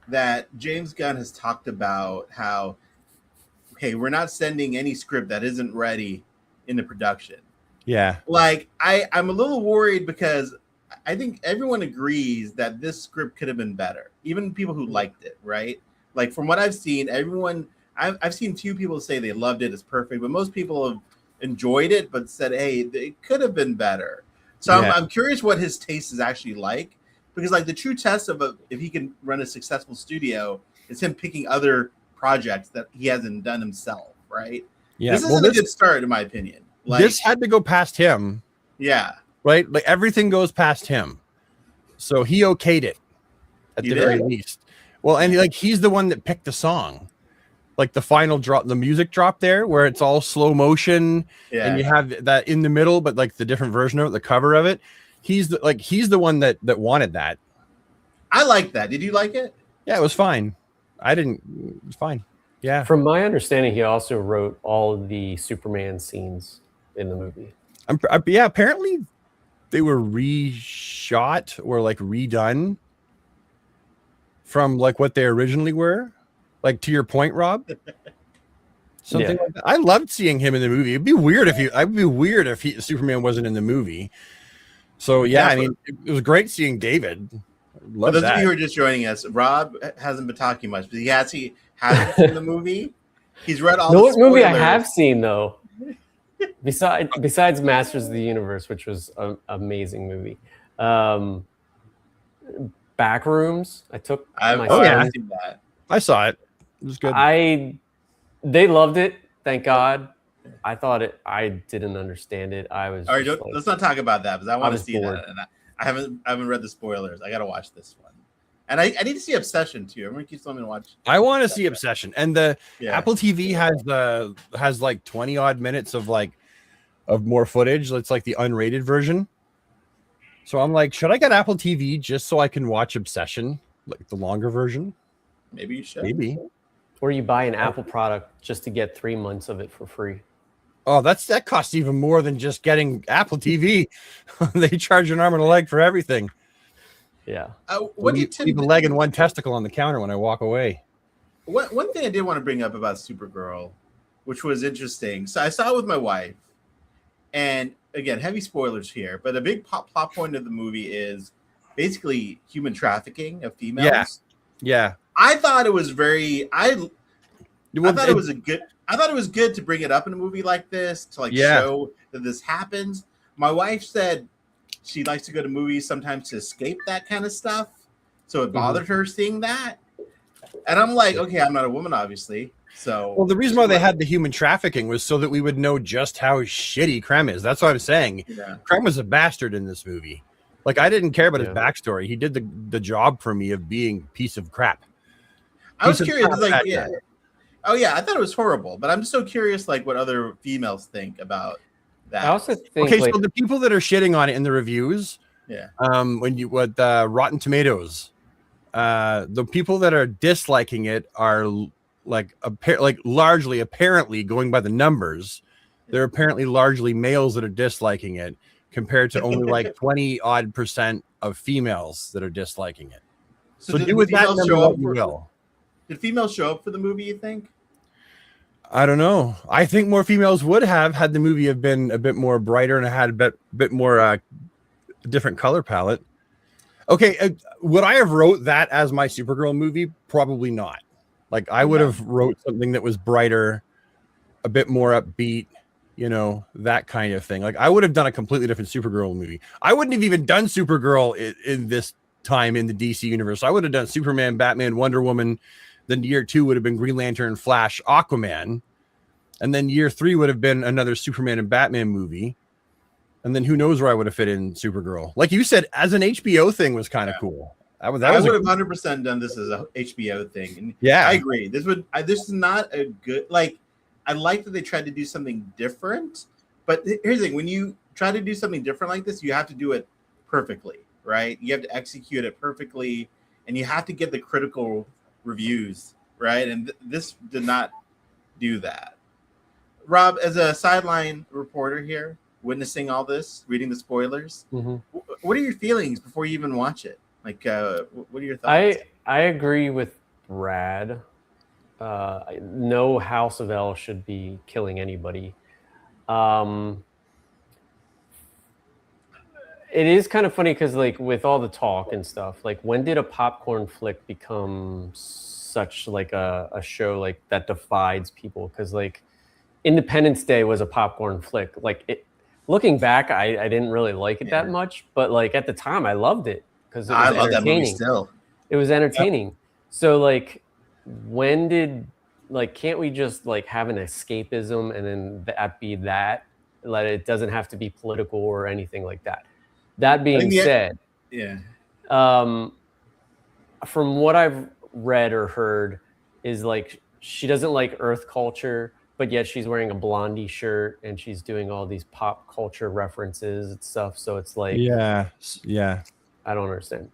[SPEAKER 1] that James Gunn has talked about how, okay, we're not sending any script that isn't ready into production.
[SPEAKER 2] Yeah.
[SPEAKER 1] Like I'm a little worried because I think everyone agrees that this script could have been better. Even people who liked it, right? Like from what I've seen, I've seen few people say they loved it, it's perfect, but most people have enjoyed it, but said, hey, it could have been better. So I'm curious what his taste is actually like, because like the true test of if he can run a successful studio is him picking other projects that he hasn't done himself, right?
[SPEAKER 2] Yeah.
[SPEAKER 1] This isn't a good start, in my opinion. Like,
[SPEAKER 2] this had to go past him.
[SPEAKER 1] Yeah.
[SPEAKER 2] Right? Like everything goes past him. So he okayed it at the very least. Well, and like he's the one that picked the song. Like the final drop, the music drop there, where it's all slow motion, and you have that in the middle, but like the different version of it, the cover of it. He's the one that wanted that.
[SPEAKER 1] I like that. Did you like it?
[SPEAKER 2] Yeah, it was fine. I didn't. It was fine. Yeah.
[SPEAKER 3] From my understanding, he also wrote all of the Superman scenes in the movie.
[SPEAKER 2] Yeah. Apparently, they were reshot or like redone from like what they originally were. Like to your point, Rob. Something
[SPEAKER 3] Yeah.
[SPEAKER 2] like that. I loved seeing him in the movie. It'd be weird if Superman wasn't in the movie. So yeah, I mean, it was great seeing David.
[SPEAKER 1] For
[SPEAKER 2] Love
[SPEAKER 1] those
[SPEAKER 2] that.
[SPEAKER 1] of you who are just joining us, Rob hasn't been talking much, but he hasn't seen the movie. He's read all
[SPEAKER 3] No
[SPEAKER 1] the spoilers.
[SPEAKER 3] movie I have seen though, besides Masters of the Universe, which was an amazing movie. Backrooms. I took my
[SPEAKER 1] I've
[SPEAKER 3] son.
[SPEAKER 1] seen that.
[SPEAKER 2] I saw it. It was good.
[SPEAKER 3] They loved it. Thank God. I thought it. I didn't understand it. I was.
[SPEAKER 1] All right,
[SPEAKER 3] just like,
[SPEAKER 1] let's not talk about that because I want to
[SPEAKER 3] was
[SPEAKER 1] see
[SPEAKER 3] bored.
[SPEAKER 1] that, and I haven't read the spoilers. I got to watch this one, and I need to see Obsession too. Everyone keeps telling me to watch.
[SPEAKER 2] I want to see Obsession, and the
[SPEAKER 1] Yeah.
[SPEAKER 2] Apple TV has like 20 odd minutes of more footage. It's like the unrated version. So I'm like, should I get Apple TV just so I can watch Obsession, like the longer version?
[SPEAKER 1] Maybe you should.
[SPEAKER 2] Maybe.
[SPEAKER 3] or you buy an Apple product just to get 3 months of it for free.
[SPEAKER 2] Oh, that costs even more than just getting Apple TV. They charge an arm and a leg for everything.
[SPEAKER 3] Yeah.
[SPEAKER 1] What do you
[SPEAKER 2] leave a leg and one testicle on the counter when I walk away?
[SPEAKER 1] One thing I did want to bring up about Supergirl, which was interesting. So I saw it with my wife, and again, heavy spoilers here, but a big plot point of the movie is basically human trafficking of females.
[SPEAKER 2] Yeah.
[SPEAKER 1] I thought it was I thought it was good to bring it up in a movie like this to show that this happens. My wife said she likes to go to movies sometimes to escape that kind of stuff, so it bothered her seeing that. And I'm like, okay, I'm not a woman, obviously. So,
[SPEAKER 2] well, the reason why they had the human trafficking was so that we would know just how shitty Krem is. That's what I'm saying.
[SPEAKER 1] Yeah.
[SPEAKER 2] Krem was a bastard in this movie. Like, I didn't care about his backstory. He did the job for me of being a piece of crap.
[SPEAKER 1] I was curious. Oh yeah, I thought it was horrible, but I'm just so curious, like what other females think about that.
[SPEAKER 3] I also think
[SPEAKER 2] so the people that are shitting on it in the reviews, Rotten Tomatoes, the people that are disliking it are largely, apparently, going by the numbers, they're apparently largely males that are disliking it, compared to only like 20 odd % of females that are disliking it. So do with that number what you will.
[SPEAKER 1] Did females show up for the movie, you think?
[SPEAKER 2] I don't know. I think more females would have had the movie have been a bit more brighter and had a bit more different color palette. Okay, would I have wrote that as my Supergirl movie? Probably not. Like, I would have wrote something that was brighter, a bit more upbeat, that kind of thing. Like, I would have done a completely different Supergirl movie. I wouldn't have even done Supergirl in this time in the DC universe. I would have done Superman, Batman, Wonder Woman. Then year 2 would have been Green Lantern, Flash, Aquaman. And then year 3 would have been another Superman and Batman movie. And then who knows where I would have fit in Supergirl. Like you said, as an HBO thing was kind of cool. I would have
[SPEAKER 1] 100% done this as a HBO thing. And
[SPEAKER 2] yeah,
[SPEAKER 1] I agree. This is not a good, I like that they tried to do something different. But here's the thing. When you try to do something different like this, you have to do it perfectly, right? You have to execute it perfectly. And you have to get the critical reviews, right? And this did not do that. Rob, as a sideline reporter here, witnessing all this, reading the spoilers, what are your feelings before you even watch it? Like, what are your thoughts?
[SPEAKER 3] I agree with Brad. No House of L should be killing anybody. It is kind of funny because, with all the talk and stuff, when did a popcorn flick become such a show that divides people? Because Independence Day was a popcorn flick. Looking back, I didn't really like it that much, but at the time, I loved it because it was
[SPEAKER 1] I love that movie still.
[SPEAKER 3] It was entertaining. Yep. So when did can't we just have an escapism and then that be that? It doesn't have to be political or anything like that. That being said, from what I've read or heard is she doesn't like Earth culture, but yet she's wearing a Blondie shirt and she's doing all these pop culture references and stuff. So it's
[SPEAKER 2] yeah.
[SPEAKER 3] I don't understand.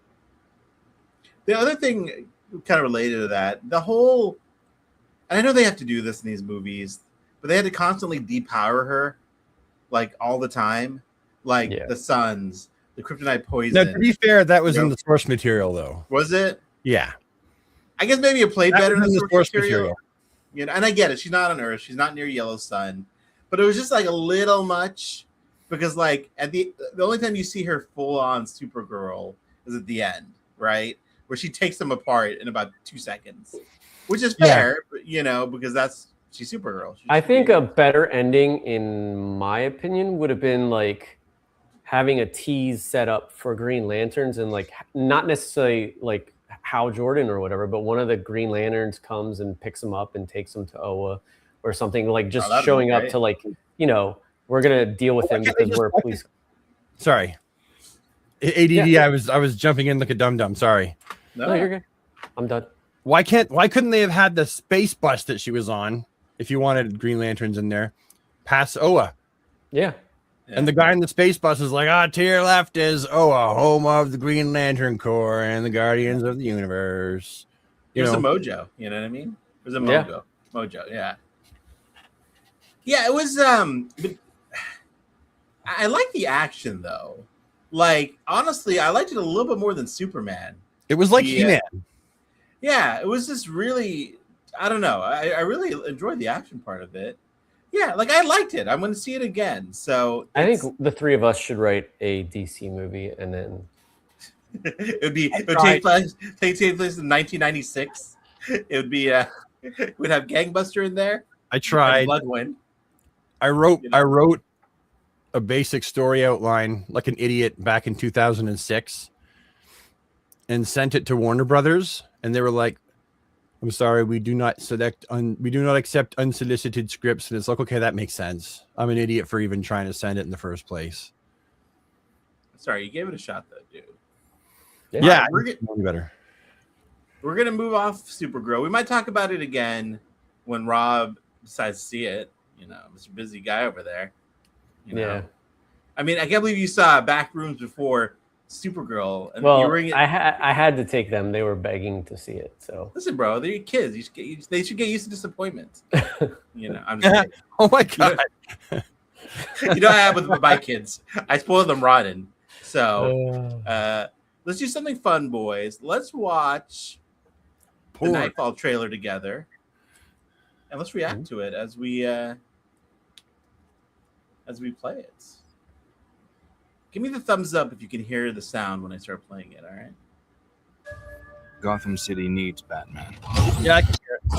[SPEAKER 1] The other thing kind of related to that, and I know they have to do this in these movies, but they had to constantly depower her all the time. The suns, the kryptonite poison.
[SPEAKER 2] Now, to be fair, that was in the source material, though.
[SPEAKER 1] Was it?
[SPEAKER 2] Yeah.
[SPEAKER 1] I guess maybe it played
[SPEAKER 2] That
[SPEAKER 1] better in
[SPEAKER 2] was
[SPEAKER 1] the
[SPEAKER 2] in the source
[SPEAKER 1] material.
[SPEAKER 2] material.
[SPEAKER 1] You know, and I get it. She's not on Earth. She's not near Yellow Sun, but it was just like a little much because, like, at the only time you see her full on Supergirl is at the end, right, where she takes them apart in about 2 seconds, which is fair, you know, because she's Supergirl.
[SPEAKER 3] I think a better ending, in my opinion, would have been like having a tease set up for Green Lanterns and like not necessarily like Hal Jordan or whatever, but one of the Green Lanterns comes and picks him up and takes him to Oa or something, like just showing up to like, you know, we're gonna deal with him because we're police.
[SPEAKER 2] Sorry, ADD. I was jumping in like a dum dum. Sorry.
[SPEAKER 3] No, you're good. I'm done.
[SPEAKER 2] Why couldn't they have had the space bus that she was on if you wanted Green Lanterns in there past Oa?
[SPEAKER 3] Yeah.
[SPEAKER 2] And the guy in the space bus is like, to your left is Oa, home of the Green Lantern Corps and the Guardians of the Universe.
[SPEAKER 1] There's a mojo, you know what I mean? There's a mojo. Mojo, yeah. Yeah, it was I like the action though. Like, honestly, I liked it a little bit more than Superman.
[SPEAKER 2] It was like He-Man.
[SPEAKER 1] Yeah, it was just really, I don't know. I really enjoyed the action part of it. Yeah, like I liked it. I'm going to see it again. So
[SPEAKER 3] I think the three of us should write a DC movie, and then
[SPEAKER 1] it would take place in 1996. It would be we'd have Gangbuster in there.
[SPEAKER 2] I tried.
[SPEAKER 1] Bloodwind.
[SPEAKER 2] I wrote a basic story outline like an idiot back in 2006 and sent it to Warner Brothers, and they were like, I'm sorry, we do not accept unsolicited scripts. And it's like, okay, that makes sense. I'm an idiot for even trying to send it in the first place.
[SPEAKER 1] Sorry, you gave it a shot though, dude.
[SPEAKER 2] Yeah,
[SPEAKER 1] better. We're gonna move off Supergirl. We might talk about it again when Rob decides to see it. You know, Mr. Busy Guy over there. You know?
[SPEAKER 3] Yeah.
[SPEAKER 1] I mean, I can't believe you saw back rooms before Supergirl. And
[SPEAKER 3] well,
[SPEAKER 1] you were
[SPEAKER 3] I had to take them. They were begging to see it. So
[SPEAKER 1] listen, bro, they're your kids. They should get used to disappointment. You know, I'm just kidding.
[SPEAKER 2] Oh my god.
[SPEAKER 1] You know, I have with my kids. I spoil them rotten. So let's do something fun, boys. Let's watch the Nightfall trailer together, and let's react to it as we play it. Give me the thumbs up if you can hear the sound when I start playing it, all right?
[SPEAKER 4] Gotham City needs Batman.
[SPEAKER 2] Yeah, I can hear
[SPEAKER 5] it.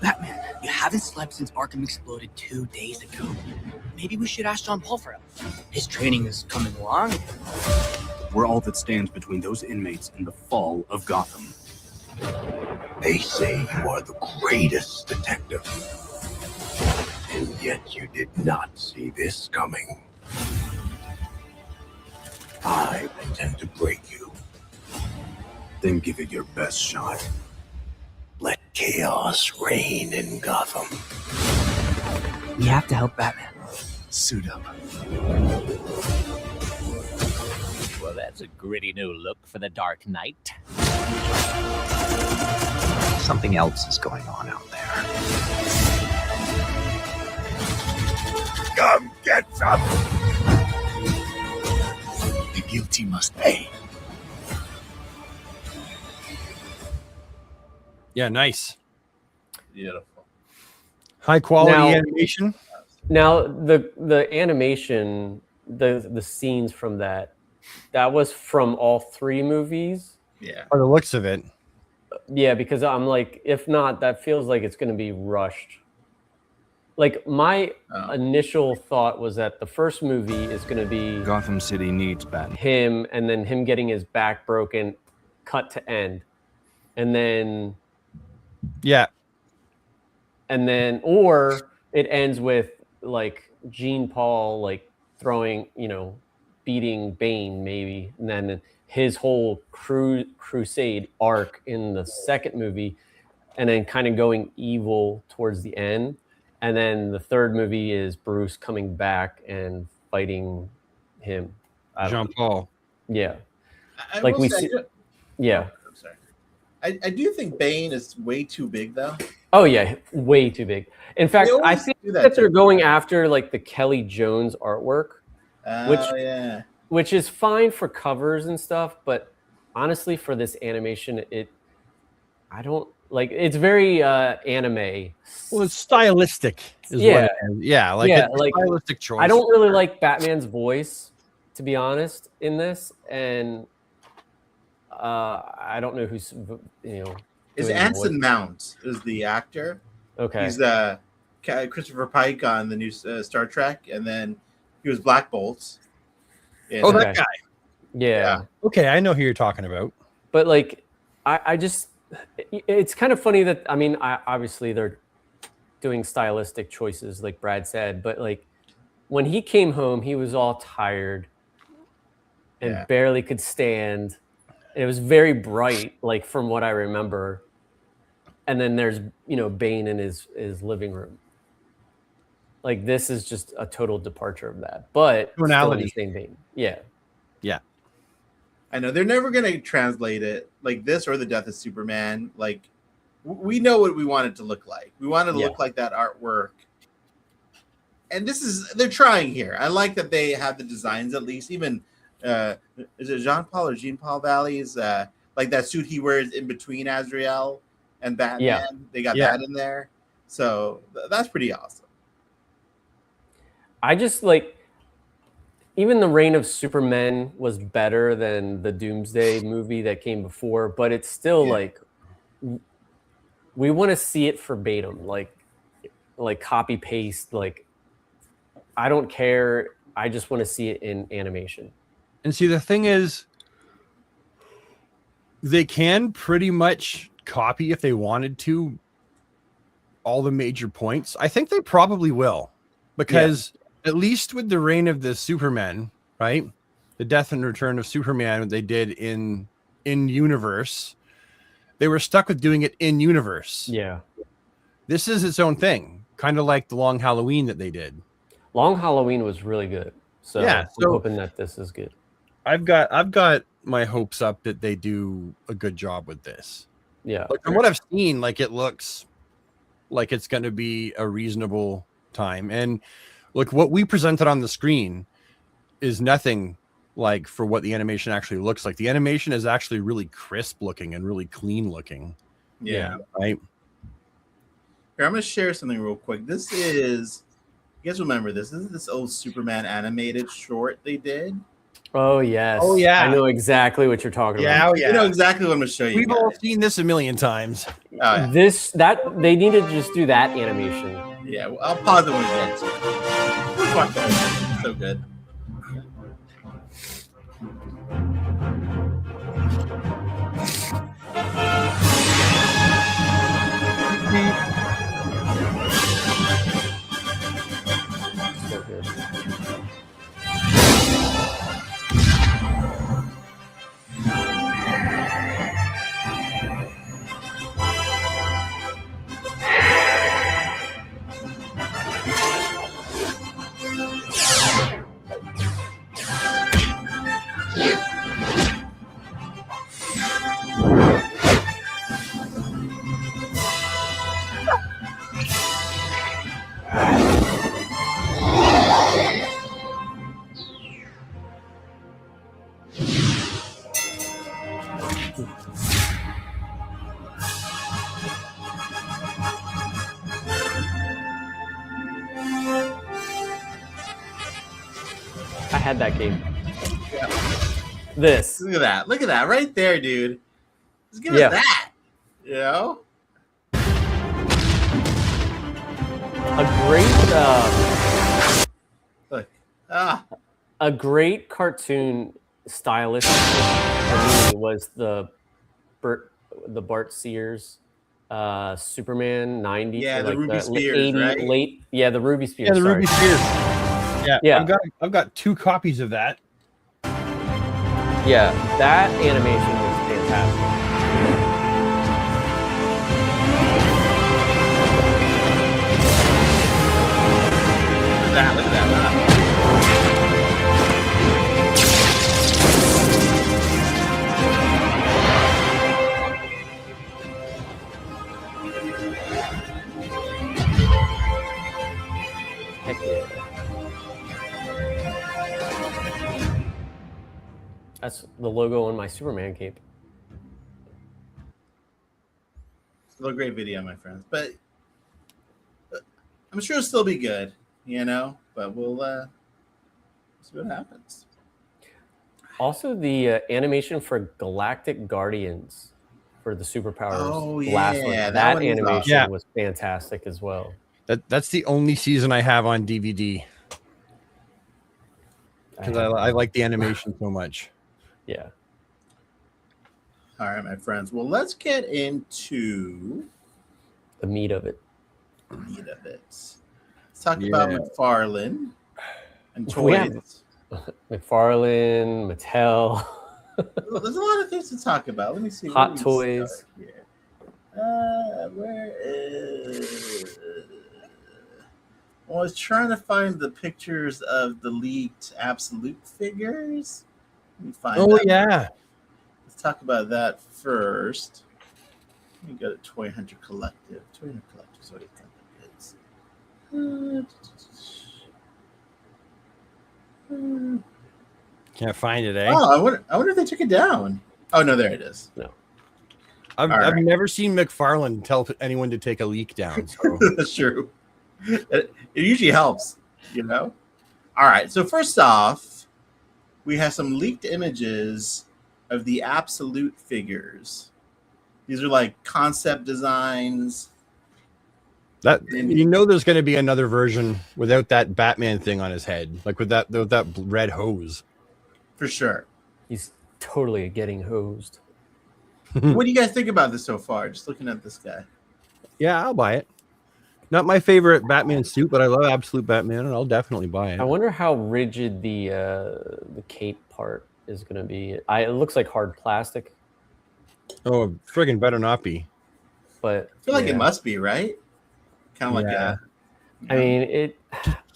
[SPEAKER 5] Batman, you haven't slept since Arkham exploded 2 days ago. Maybe we should ask John Paul for help. His training is coming along.
[SPEAKER 4] We're all that stands between those inmates and the fall of Gotham.
[SPEAKER 6] They say you are the greatest detective. And yet you did not see this coming. I intend to break you. Then give it your best shot. Let chaos reign in Gotham.
[SPEAKER 5] We have to help Batman.
[SPEAKER 6] Suit up.
[SPEAKER 7] Well, that's a gritty new look for the Dark Knight. Something else is going on out there.
[SPEAKER 6] Come get some! The guilty must pay.
[SPEAKER 2] Yeah, nice.
[SPEAKER 1] Beautiful.
[SPEAKER 2] High quality animation.
[SPEAKER 3] Now the animation, the scenes from that was from all three movies.
[SPEAKER 1] Yeah.
[SPEAKER 2] By the looks of it.
[SPEAKER 3] Yeah, because I'm like, if not, that feels like it's going to be rushed. Like my initial thought was that the first movie is going to be
[SPEAKER 4] Gotham City needs Batman.
[SPEAKER 3] Him, and then him getting his back broken, cut to end, and then or it ends with like Jean Paul like throwing, beating Bane maybe, and then his whole crusade arc in the second movie, and then kind of going evil towards the end. And then the third movie is Bruce coming back and fighting him.
[SPEAKER 2] Jean Paul.
[SPEAKER 3] Yeah.
[SPEAKER 1] I'm sorry. I do think Bane is way too big, though.
[SPEAKER 3] Oh, yeah. Way too big. In fact, I think that they're going after like the Kelly Jones artwork, which is fine for covers and stuff. But honestly, for this animation, I don't like. It's very anime.
[SPEAKER 2] Well, it's stylistic. Is
[SPEAKER 3] Yeah.
[SPEAKER 2] what it is. Yeah, like
[SPEAKER 3] Yeah,
[SPEAKER 2] it's a
[SPEAKER 3] like,
[SPEAKER 2] stylistic choice.
[SPEAKER 3] I don't really like Batman's voice, to be honest, in this, and I don't know who's
[SPEAKER 1] Is
[SPEAKER 3] doing the voice.
[SPEAKER 1] Anson Mount is the actor.
[SPEAKER 3] Okay.
[SPEAKER 1] He's Christopher Pike on the new Star Trek, and then he was Black Bolt. in,
[SPEAKER 2] Oh,
[SPEAKER 3] Okay.
[SPEAKER 2] that guy.
[SPEAKER 3] Yeah.
[SPEAKER 2] Okay, I know who you're talking about.
[SPEAKER 3] But like, I just, it's kind of funny that, I mean, obviously they're doing stylistic choices, like Brad said, but like when he came home, he was all tired and
[SPEAKER 1] Yeah.
[SPEAKER 3] barely could stand. It was very bright, like from what I remember. And then there's, Bane in his living room. Like, this is just a total departure of that, but still in
[SPEAKER 2] Tonality.
[SPEAKER 3] the same vein. Yeah.
[SPEAKER 1] I know they're never going to translate it like this or the Death of Superman. Like, we know what we want it to look like. We want it to
[SPEAKER 3] Yeah.
[SPEAKER 1] look like that artwork. And they're trying here. I like that they have the designs at least. Even, is it Jean-Paul or Jean-Paul Valley's, like that suit he wears in between Azrael and Batman?
[SPEAKER 3] Yeah.
[SPEAKER 1] They got
[SPEAKER 2] Yeah.
[SPEAKER 1] that in there. So that's pretty awesome.
[SPEAKER 3] I just like, even the Reign of Superman was better than the Doomsday movie that came before, but it's still
[SPEAKER 1] Yeah.
[SPEAKER 3] like, we want to see it verbatim, like copy paste. Like, I don't care. I just want to see it in animation.
[SPEAKER 2] And see, the thing is, they can pretty much copy if they wanted to all the major points. I think they probably will, because at least with the Reign of the Superman, right? The Death and Return of Superman, what they did in universe, they were stuck with doing it in universe.
[SPEAKER 3] Yeah.
[SPEAKER 2] This is its own thing, kind of like the Long Halloween that they did.
[SPEAKER 3] Long Halloween was really good. So
[SPEAKER 2] Yeah,
[SPEAKER 3] I'm
[SPEAKER 2] so-
[SPEAKER 3] hoping that this is good.
[SPEAKER 2] I've got my hopes up that they do a good job with this.
[SPEAKER 3] Yeah.
[SPEAKER 2] Like, from what I've seen, like, it looks like it's going to be a reasonable time. And look, what we presented on the screen is nothing like for what the animation actually looks like. The animation is actually really crisp looking and really clean looking.
[SPEAKER 1] Yeah.
[SPEAKER 2] Right.
[SPEAKER 1] Here, I'm going to share something real quick. This is, you guys remember this? This is this old Superman animated short they did.
[SPEAKER 3] Oh, yes.
[SPEAKER 2] Oh, yeah.
[SPEAKER 3] I know exactly what you're talking
[SPEAKER 2] Yeah.
[SPEAKER 3] about.
[SPEAKER 2] Oh, yeah.
[SPEAKER 1] You know exactly what I'm going to show you.
[SPEAKER 2] We've all
[SPEAKER 1] guys.
[SPEAKER 2] seen this a million times.
[SPEAKER 1] Oh, yeah.
[SPEAKER 3] They need to just do that animation.
[SPEAKER 1] Yeah, well, I'll pause it when we get to it. Fuck that. It's so good.
[SPEAKER 3] So good. I had that game. This.
[SPEAKER 1] Look at that. Look at that right there, dude. Just give
[SPEAKER 3] Yeah.
[SPEAKER 1] us that. You know?
[SPEAKER 3] A great
[SPEAKER 1] Look. Ah.
[SPEAKER 3] a great cartoon stylist for me was the Bart Sears Superman 90s.
[SPEAKER 1] Yeah,
[SPEAKER 3] or
[SPEAKER 1] the Ruby
[SPEAKER 3] late
[SPEAKER 1] Spears, right?
[SPEAKER 3] late, yeah, the Ruby Spears.
[SPEAKER 2] Yeah, the
[SPEAKER 3] sorry.
[SPEAKER 2] Ruby Spears. Yeah.
[SPEAKER 3] Yeah.
[SPEAKER 2] I've got 2 copies of that.
[SPEAKER 3] Yeah, that animation was fantastic.
[SPEAKER 1] Look at that. Look at that.
[SPEAKER 3] Heck yeah. That's the logo on my Superman cape.
[SPEAKER 1] Still a great video, my friends. But I'm sure it'll still be good, you know. But we'll see what happens.
[SPEAKER 3] Also, the animation for Galactic Guardians for the superpowers.
[SPEAKER 1] Oh,
[SPEAKER 3] the last one.
[SPEAKER 1] yeah, that
[SPEAKER 3] That
[SPEAKER 1] one was
[SPEAKER 3] animation
[SPEAKER 2] awesome. Yeah.
[SPEAKER 3] was fantastic as well.
[SPEAKER 2] That's the only season I have on DVD because I like the animation so much.
[SPEAKER 3] Yeah.
[SPEAKER 1] All right, my friends. Well, let's get into
[SPEAKER 3] The meat of it.
[SPEAKER 1] the meat of it. Let's talk about
[SPEAKER 2] Yeah.
[SPEAKER 1] McFarlane and
[SPEAKER 3] We have-
[SPEAKER 1] toys.
[SPEAKER 3] McFarlane, Mattel.
[SPEAKER 1] There's a lot of things to talk about. Let me see.
[SPEAKER 3] Hot
[SPEAKER 1] where do we
[SPEAKER 3] Toys.
[SPEAKER 1] start here? Where is? I was trying to find the pictures of the leaked Absolute figures. Let me find.
[SPEAKER 2] Oh
[SPEAKER 1] that.
[SPEAKER 2] yeah,
[SPEAKER 1] Let's talk about that first. Let me go to Toy Hunter Collective. Toy Hunter Collective is what it is.
[SPEAKER 2] can't find it. Eh?
[SPEAKER 1] Oh, I wonder if they took it down. Oh no, there it is.
[SPEAKER 2] I've
[SPEAKER 1] all right.
[SPEAKER 2] never seen McFarlane tell anyone to take a leak down. So.
[SPEAKER 1] That's true. It usually helps, you know. All right. So first off, we have some leaked images of the Absolute figures. These are like concept designs.
[SPEAKER 2] That you know, there's going to be another version without that Batman thing on his head, like with that red hose.
[SPEAKER 1] For sure.
[SPEAKER 3] He's totally getting hosed.
[SPEAKER 1] What do you guys think about this so far? Just looking at this guy.
[SPEAKER 2] Yeah, I'll buy it. Not my favorite Batman suit, but I love Absolute Batman, and I'll definitely buy it.
[SPEAKER 3] I wonder how rigid the cape part is going to be. It looks like hard plastic,
[SPEAKER 2] Oh, friggin' better not be.
[SPEAKER 3] but
[SPEAKER 1] I feel like
[SPEAKER 3] yeah.
[SPEAKER 1] it must be, right? Kind of like
[SPEAKER 2] Yeah.
[SPEAKER 1] a.
[SPEAKER 3] I mean,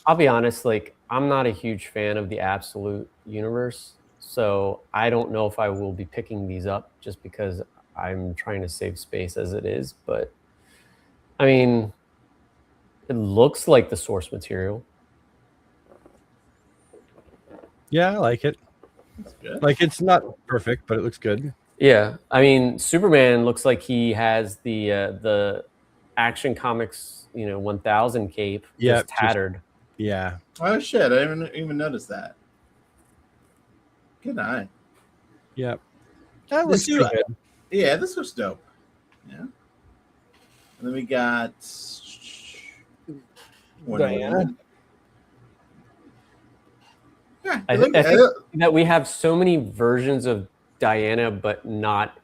[SPEAKER 3] I'll be honest. Like, I'm not a huge fan of the Absolute universe, so I don't know if I will be picking these up just because I'm trying to save space as it is. But I mean, it looks like the source material.
[SPEAKER 2] Yeah, I like it.
[SPEAKER 1] That's good.
[SPEAKER 2] Like, it's not perfect, but it looks good.
[SPEAKER 3] Yeah, I mean, Superman looks like he has the Action Comics, 1000 cape,
[SPEAKER 2] Yeah,
[SPEAKER 3] just tattered.
[SPEAKER 2] Yeah.
[SPEAKER 1] Oh shit! I didn't even notice that. Good eye.
[SPEAKER 2] Yeah. That
[SPEAKER 1] This
[SPEAKER 2] looks
[SPEAKER 1] dude-
[SPEAKER 2] good.
[SPEAKER 1] Yeah, this looks dope. Yeah. And then we got Wonder
[SPEAKER 2] Diana.
[SPEAKER 1] Woman. Yeah,
[SPEAKER 3] I
[SPEAKER 1] look-
[SPEAKER 3] think that we have so many versions of Diana, but not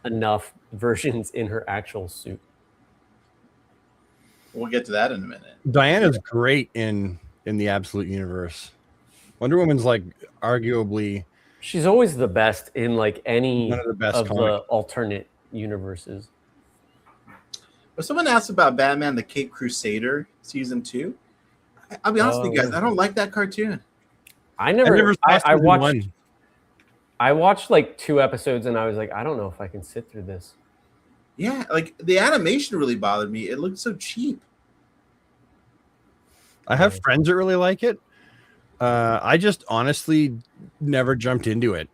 [SPEAKER 3] enough versions in her actual suit.
[SPEAKER 1] we'll get to that in a minute.
[SPEAKER 2] Diana's great in the Absolute universe. Wonder Woman's like arguably
[SPEAKER 3] She's always the best in like any
[SPEAKER 2] one of the best
[SPEAKER 3] of the
[SPEAKER 2] comics.
[SPEAKER 3] alternate universes.
[SPEAKER 1] But someone asked about Batman: The Cape Crusader season 2. I'll be honest with you guys, I don't like that cartoon.
[SPEAKER 3] I never
[SPEAKER 2] saw
[SPEAKER 3] I
[SPEAKER 2] season
[SPEAKER 3] watched
[SPEAKER 2] one.
[SPEAKER 3] I watched like 2 episodes and I was like, I don't know if I can sit through this.
[SPEAKER 1] Yeah, like the animation really bothered me. It looked so cheap.
[SPEAKER 2] I have friends that really like it. I just honestly never jumped into it.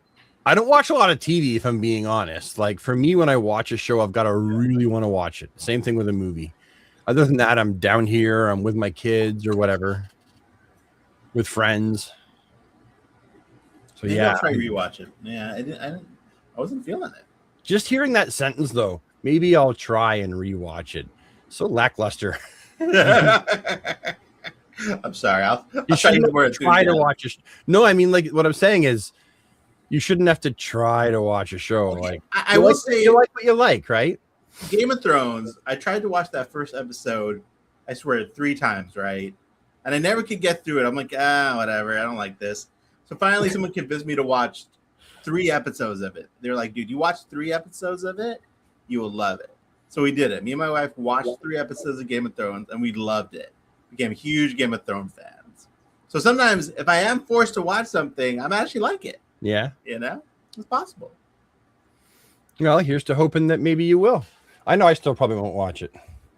[SPEAKER 2] I don't watch a lot of TV, if I'm being honest. Like, for me, when I watch a show, I've got to really want to watch it. Same thing with a movie. Other than that, I'm down here, I'm with my kids or whatever, with friends. So
[SPEAKER 1] Maybe
[SPEAKER 2] yeah,
[SPEAKER 1] I'll try to rewatch it. Yeah, I wasn't feeling it.
[SPEAKER 2] just hearing that sentence though, maybe I'll try and rewatch it. So lackluster.
[SPEAKER 1] I'm sorry. I'll
[SPEAKER 2] You
[SPEAKER 1] try to
[SPEAKER 2] shouldn't
[SPEAKER 1] use more
[SPEAKER 2] have to try to
[SPEAKER 1] enthusiasm.
[SPEAKER 2] watch a no, I mean, like, what I'm saying is you shouldn't have to try to watch a show.
[SPEAKER 1] Okay,
[SPEAKER 2] Like,
[SPEAKER 1] I
[SPEAKER 2] you
[SPEAKER 1] will
[SPEAKER 2] like-
[SPEAKER 1] say
[SPEAKER 2] you like what you like, right?
[SPEAKER 1] Game of Thrones, I tried to watch that first episode, I swear, 3 times, right? And I never could get through it. I'm like, whatever. I don't like this. So finally, someone convinced me to watch 3 episodes of it. They're like, dude, you watch 3 episodes of it, you will love it. So we did it. Me and my wife watched 3 episodes of Game of Thrones, and we loved it. Became huge Game of Thrones fans. So sometimes, if I am forced to watch something, I'm actually like it.
[SPEAKER 2] Yeah.
[SPEAKER 1] It's possible.
[SPEAKER 2] Well, here's to hoping that maybe you will. I know I still probably won't watch it.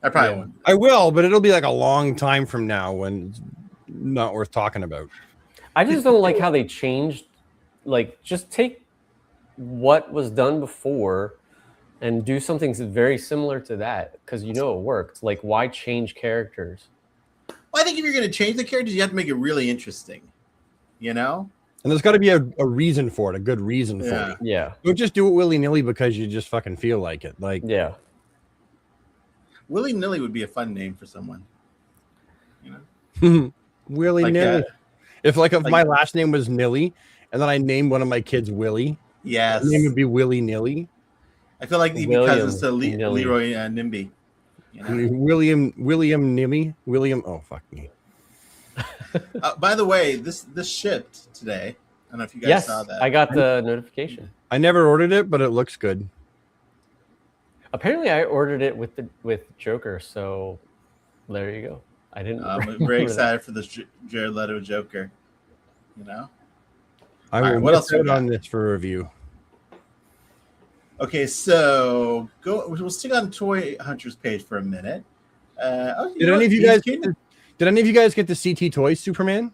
[SPEAKER 1] I probably
[SPEAKER 3] Yeah.
[SPEAKER 1] won't.
[SPEAKER 2] I will, but it'll be like a long time from now when it's not worth talking about.
[SPEAKER 3] I just don't like how they changed like just take what was done before and do something very similar to that, because you know it worked. Like, why change characters?
[SPEAKER 1] Well, I think if you're going to change the characters, you have to make it really interesting. You know?
[SPEAKER 2] And there's got to be a reason for it, a good reason for
[SPEAKER 1] Yeah.
[SPEAKER 2] it.
[SPEAKER 3] Yeah,
[SPEAKER 2] Don't just do it willy-nilly because you just fucking feel like it. Like,
[SPEAKER 3] yeah.
[SPEAKER 1] Willy Nilly would be a fun name for someone. You know?
[SPEAKER 2] willy-nilly.
[SPEAKER 1] Like,
[SPEAKER 2] if
[SPEAKER 1] like-
[SPEAKER 2] my last name was Nilly, and then I named one of my kids Willie,
[SPEAKER 1] Yes.
[SPEAKER 2] his name would be willy-nilly.
[SPEAKER 1] I feel like he'd be
[SPEAKER 3] William
[SPEAKER 1] cousins to
[SPEAKER 3] Nilly.
[SPEAKER 1] Leroy Nimby. You know?
[SPEAKER 2] William Nimmy. William. Oh, fuck me.
[SPEAKER 1] By the way, this shipped today. I don't know if you guys
[SPEAKER 3] Yes,
[SPEAKER 1] saw that.
[SPEAKER 3] I got the notification.
[SPEAKER 2] I never ordered it, but it looks good.
[SPEAKER 3] Apparently, I ordered it with Joker, so there you go. I didn't.
[SPEAKER 1] I'm very
[SPEAKER 3] remember that.
[SPEAKER 1] excited for this Jared Leto Joker. You know?
[SPEAKER 2] I
[SPEAKER 1] All right,
[SPEAKER 2] will
[SPEAKER 1] what else we
[SPEAKER 2] put
[SPEAKER 1] got?
[SPEAKER 2] on this for review.
[SPEAKER 1] Okay, so we'll stick on Toy Hunter's page for a minute.
[SPEAKER 2] Did any of you guys get the CT Toys Superman?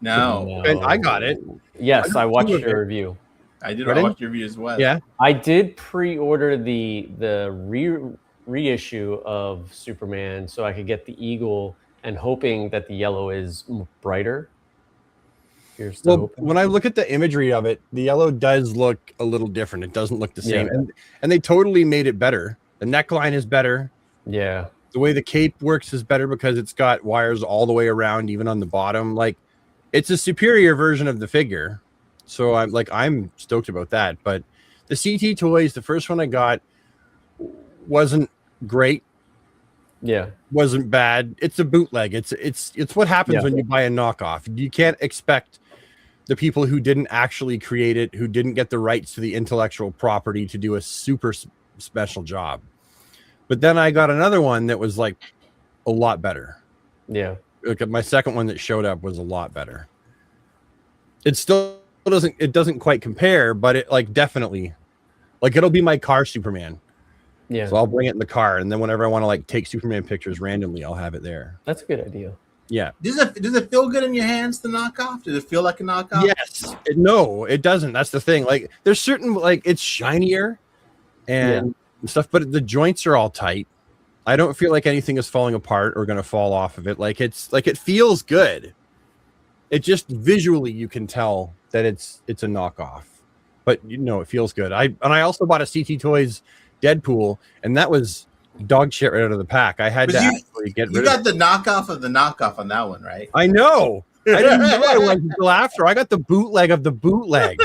[SPEAKER 1] No,
[SPEAKER 2] And I got it.
[SPEAKER 3] Yes, I watched
[SPEAKER 2] two of
[SPEAKER 3] your
[SPEAKER 2] it.
[SPEAKER 3] review.
[SPEAKER 1] I did
[SPEAKER 2] Ready?
[SPEAKER 1] watch your review as well.
[SPEAKER 2] Yeah.
[SPEAKER 3] I did pre-order the reissue of Superman so I could get the Eagle, and hoping that the yellow is brighter. Here's the
[SPEAKER 2] Well,
[SPEAKER 3] hope.
[SPEAKER 2] when I look at the imagery of it, the yellow does look a little different. It doesn't look the same.
[SPEAKER 3] Yeah.
[SPEAKER 2] And they totally made it better. The neckline is better.
[SPEAKER 3] Yeah,
[SPEAKER 2] The way the cape works is better because it's got wires all the way around, even on the bottom. Like, it's a superior version of the figure. So I'm stoked about that. But the CT Toys, the first one I got, wasn't great.
[SPEAKER 3] yeah,
[SPEAKER 2] Wasn't bad. It's a bootleg. It's what happens
[SPEAKER 3] Yeah.
[SPEAKER 2] when you buy a knockoff. You can't expect the people who didn't actually create it, who didn't get the rights to the intellectual property, to do a super special job. But then I got another one that was like a lot better.
[SPEAKER 3] yeah.
[SPEAKER 2] Like, my second one that showed up was a lot better. It still doesn't quite compare, but it like definitely, like, it'll be my car Superman.
[SPEAKER 3] Yeah,
[SPEAKER 2] So I'll bring it in the car, and then whenever I want to like take Superman pictures randomly, I'll have it there.
[SPEAKER 3] that's a good idea.
[SPEAKER 2] Yeah.
[SPEAKER 1] Does it feel good in your hands, the knockoff? Does it feel like a knockoff?
[SPEAKER 2] Yes. No, it doesn't. That's the thing. Like, there's certain, like, it's shinier and stuff, but the joints are all tight. I don't feel like anything is falling apart or going to fall off of it. Like, it feels good. It just visually you can tell that it's a knockoff, but you know it feels good. I also bought a CT Toys Deadpool, and that was dog shit right out of the pack. I had
[SPEAKER 1] But
[SPEAKER 2] to
[SPEAKER 1] you-
[SPEAKER 2] actually get
[SPEAKER 1] You
[SPEAKER 2] rid of
[SPEAKER 1] got the knockoff of the knockoff on that one, right?
[SPEAKER 2] I know. I didn't know I was until after. I got the bootleg of the bootleg.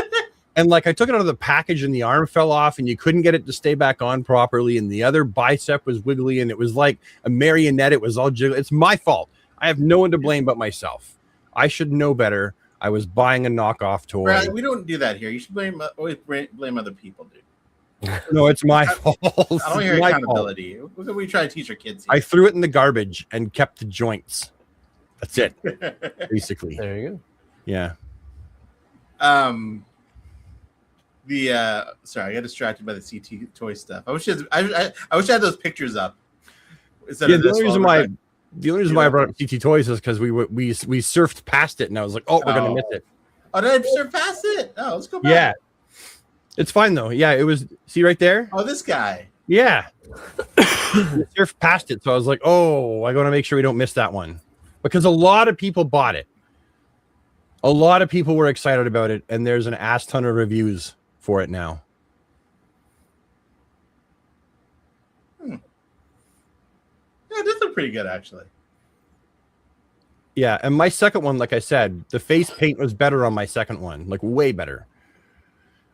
[SPEAKER 2] And like, I took it out of the package and the arm fell off and you couldn't get it to stay back on properly. And the other bicep was wiggly and it was like a marionette. It was all jiggle. It's my fault. I have no one to blame but myself. I should know better. I was buying a knockoff toy.
[SPEAKER 1] Brad, we don't do that here. You should always blame other people, dude.
[SPEAKER 2] No, it's my fault.
[SPEAKER 1] I don't hear
[SPEAKER 2] It's my fault.
[SPEAKER 1] accountability. What are we trying to teach our kids
[SPEAKER 2] I
[SPEAKER 1] here?
[SPEAKER 2] threw it in the garbage and kept the joints. That's it, basically.
[SPEAKER 3] There you go.
[SPEAKER 2] Yeah.
[SPEAKER 1] Sorry, I got distracted by the CT toy stuff. I wish I wish I had those pictures up. Instead
[SPEAKER 2] Yeah,
[SPEAKER 1] of
[SPEAKER 2] the
[SPEAKER 1] this
[SPEAKER 2] only reason
[SPEAKER 1] while we're
[SPEAKER 2] why
[SPEAKER 1] talking.
[SPEAKER 2] the only reason why I brought up CT Toys is because we surfed past it and I was like, oh, we're gonna
[SPEAKER 1] Oh.
[SPEAKER 2] miss it.
[SPEAKER 1] Oh, did I surpass it? Oh, let's go back.
[SPEAKER 2] Yeah. It's fine though. Yeah, it was, see right there?
[SPEAKER 1] Oh, this guy.
[SPEAKER 2] Yeah. We surfed past it. So I was like, oh, I gotta make sure we don't miss that one. Because a lot of people bought it. A lot of people were excited about it, and there's an ass ton of reviews for it now.
[SPEAKER 1] Yeah, this look pretty good actually.
[SPEAKER 2] Yeah, and my second one, like I said, the face paint was better on my second one, like way better.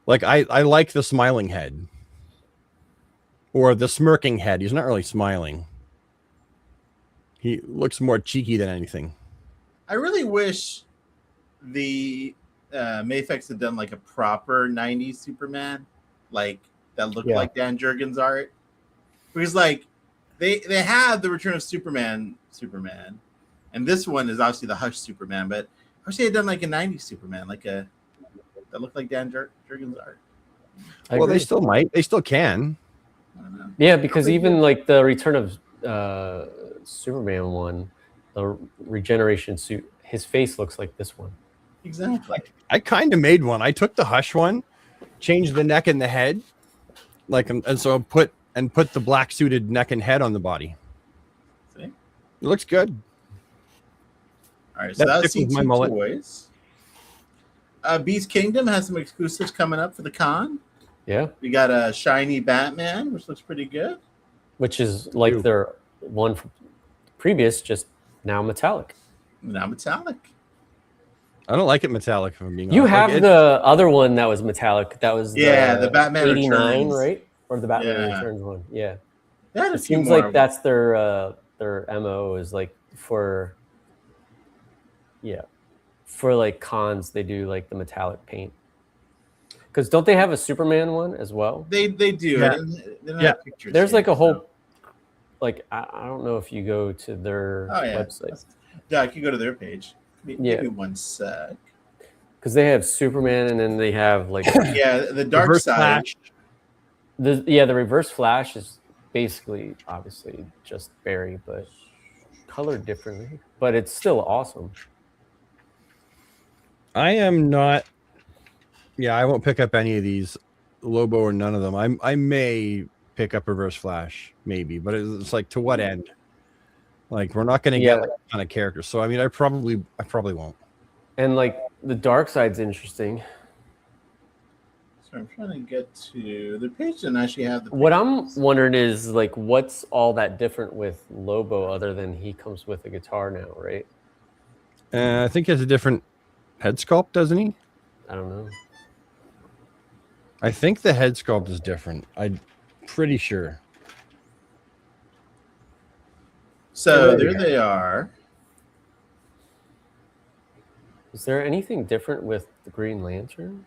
[SPEAKER 2] Like I like the smiling head. Or the smirking head. He's not really smiling. He looks more cheeky than anything.
[SPEAKER 1] I really wish the Mafex had done like a proper 90s Superman, like that looked
[SPEAKER 3] Yeah.
[SPEAKER 1] like Dan Jurgens art. Because like they have the Return of Superman, and this one is obviously the Hush Superman, but I wish they had done like a 90s Superman, like that looked like Dan Jurgens art.
[SPEAKER 3] I
[SPEAKER 2] Well,
[SPEAKER 3] agree.
[SPEAKER 2] they still might. They still can.
[SPEAKER 1] I don't know.
[SPEAKER 3] Yeah, because even like the Return of Superman one, the regeneration suit, his face looks like this one.
[SPEAKER 1] Exactly.
[SPEAKER 2] I kind of made one. I took the Hush one, changed the neck and the head, and so put the black suited neck and head on the body.
[SPEAKER 1] See?
[SPEAKER 2] It looks good.
[SPEAKER 1] All right, so
[SPEAKER 2] That
[SPEAKER 1] that's
[SPEAKER 2] tickles my
[SPEAKER 1] C2
[SPEAKER 2] mullet.
[SPEAKER 1] Toys. Beast Kingdom has some exclusives coming up for the con.
[SPEAKER 3] Yeah,
[SPEAKER 1] We got a shiny Batman, which looks pretty good.
[SPEAKER 3] which is like
[SPEAKER 2] Ew.
[SPEAKER 3] their one from previous, just now metallic.
[SPEAKER 1] Now metallic.
[SPEAKER 2] I don't like it metallic. If I'm being
[SPEAKER 3] You
[SPEAKER 2] honest.
[SPEAKER 3] have
[SPEAKER 2] Like,
[SPEAKER 3] the other one that was metallic. That was
[SPEAKER 1] The Batman
[SPEAKER 3] 89,
[SPEAKER 1] Returns.
[SPEAKER 3] right? Or the Batman
[SPEAKER 1] Yeah.
[SPEAKER 3] Returns one. Yeah.
[SPEAKER 1] They had a
[SPEAKER 3] It
[SPEAKER 1] few
[SPEAKER 3] seems
[SPEAKER 1] more
[SPEAKER 3] like that's their MO is like for like cons they do like the metallic paint. Because don't they have a Superman one as well?
[SPEAKER 1] They do.
[SPEAKER 2] Yeah.
[SPEAKER 1] They don't
[SPEAKER 2] Yeah.
[SPEAKER 1] have pictures
[SPEAKER 3] There's
[SPEAKER 1] here,
[SPEAKER 3] like a whole
[SPEAKER 1] so-
[SPEAKER 3] like I don't know if you go to their
[SPEAKER 1] Oh yeah.
[SPEAKER 3] website
[SPEAKER 1] Doc, you go to their page. Give
[SPEAKER 3] Yeah.
[SPEAKER 1] me one sec.
[SPEAKER 3] because they have Superman and then they have like
[SPEAKER 1] Yeah, the dark
[SPEAKER 2] Reverse
[SPEAKER 1] side.
[SPEAKER 2] Flash.
[SPEAKER 3] the Reverse Flash is basically obviously just Barry but colored differently, but it's still awesome.
[SPEAKER 2] I am not. Yeah, I won't pick up any of these, Lobo or none of them. I may pick up Reverse Flash, maybe, but it's like to what end? Like we're not going to
[SPEAKER 3] Yeah.
[SPEAKER 2] get like a ton of characters, so I mean, I probably won't.
[SPEAKER 3] And like the dark side's interesting.
[SPEAKER 1] So I'm trying to get to the page and actually have the
[SPEAKER 3] What I'm
[SPEAKER 1] pictures.
[SPEAKER 3] wondering is like what's all that different with Lobo other than he comes with a guitar now, right?
[SPEAKER 2] I think he has a different head sculpt, doesn't he?
[SPEAKER 3] I don't know.
[SPEAKER 2] I think the head sculpt is different. I'm pretty sure.
[SPEAKER 1] So there they are.
[SPEAKER 3] Is there anything different with the Green Lantern?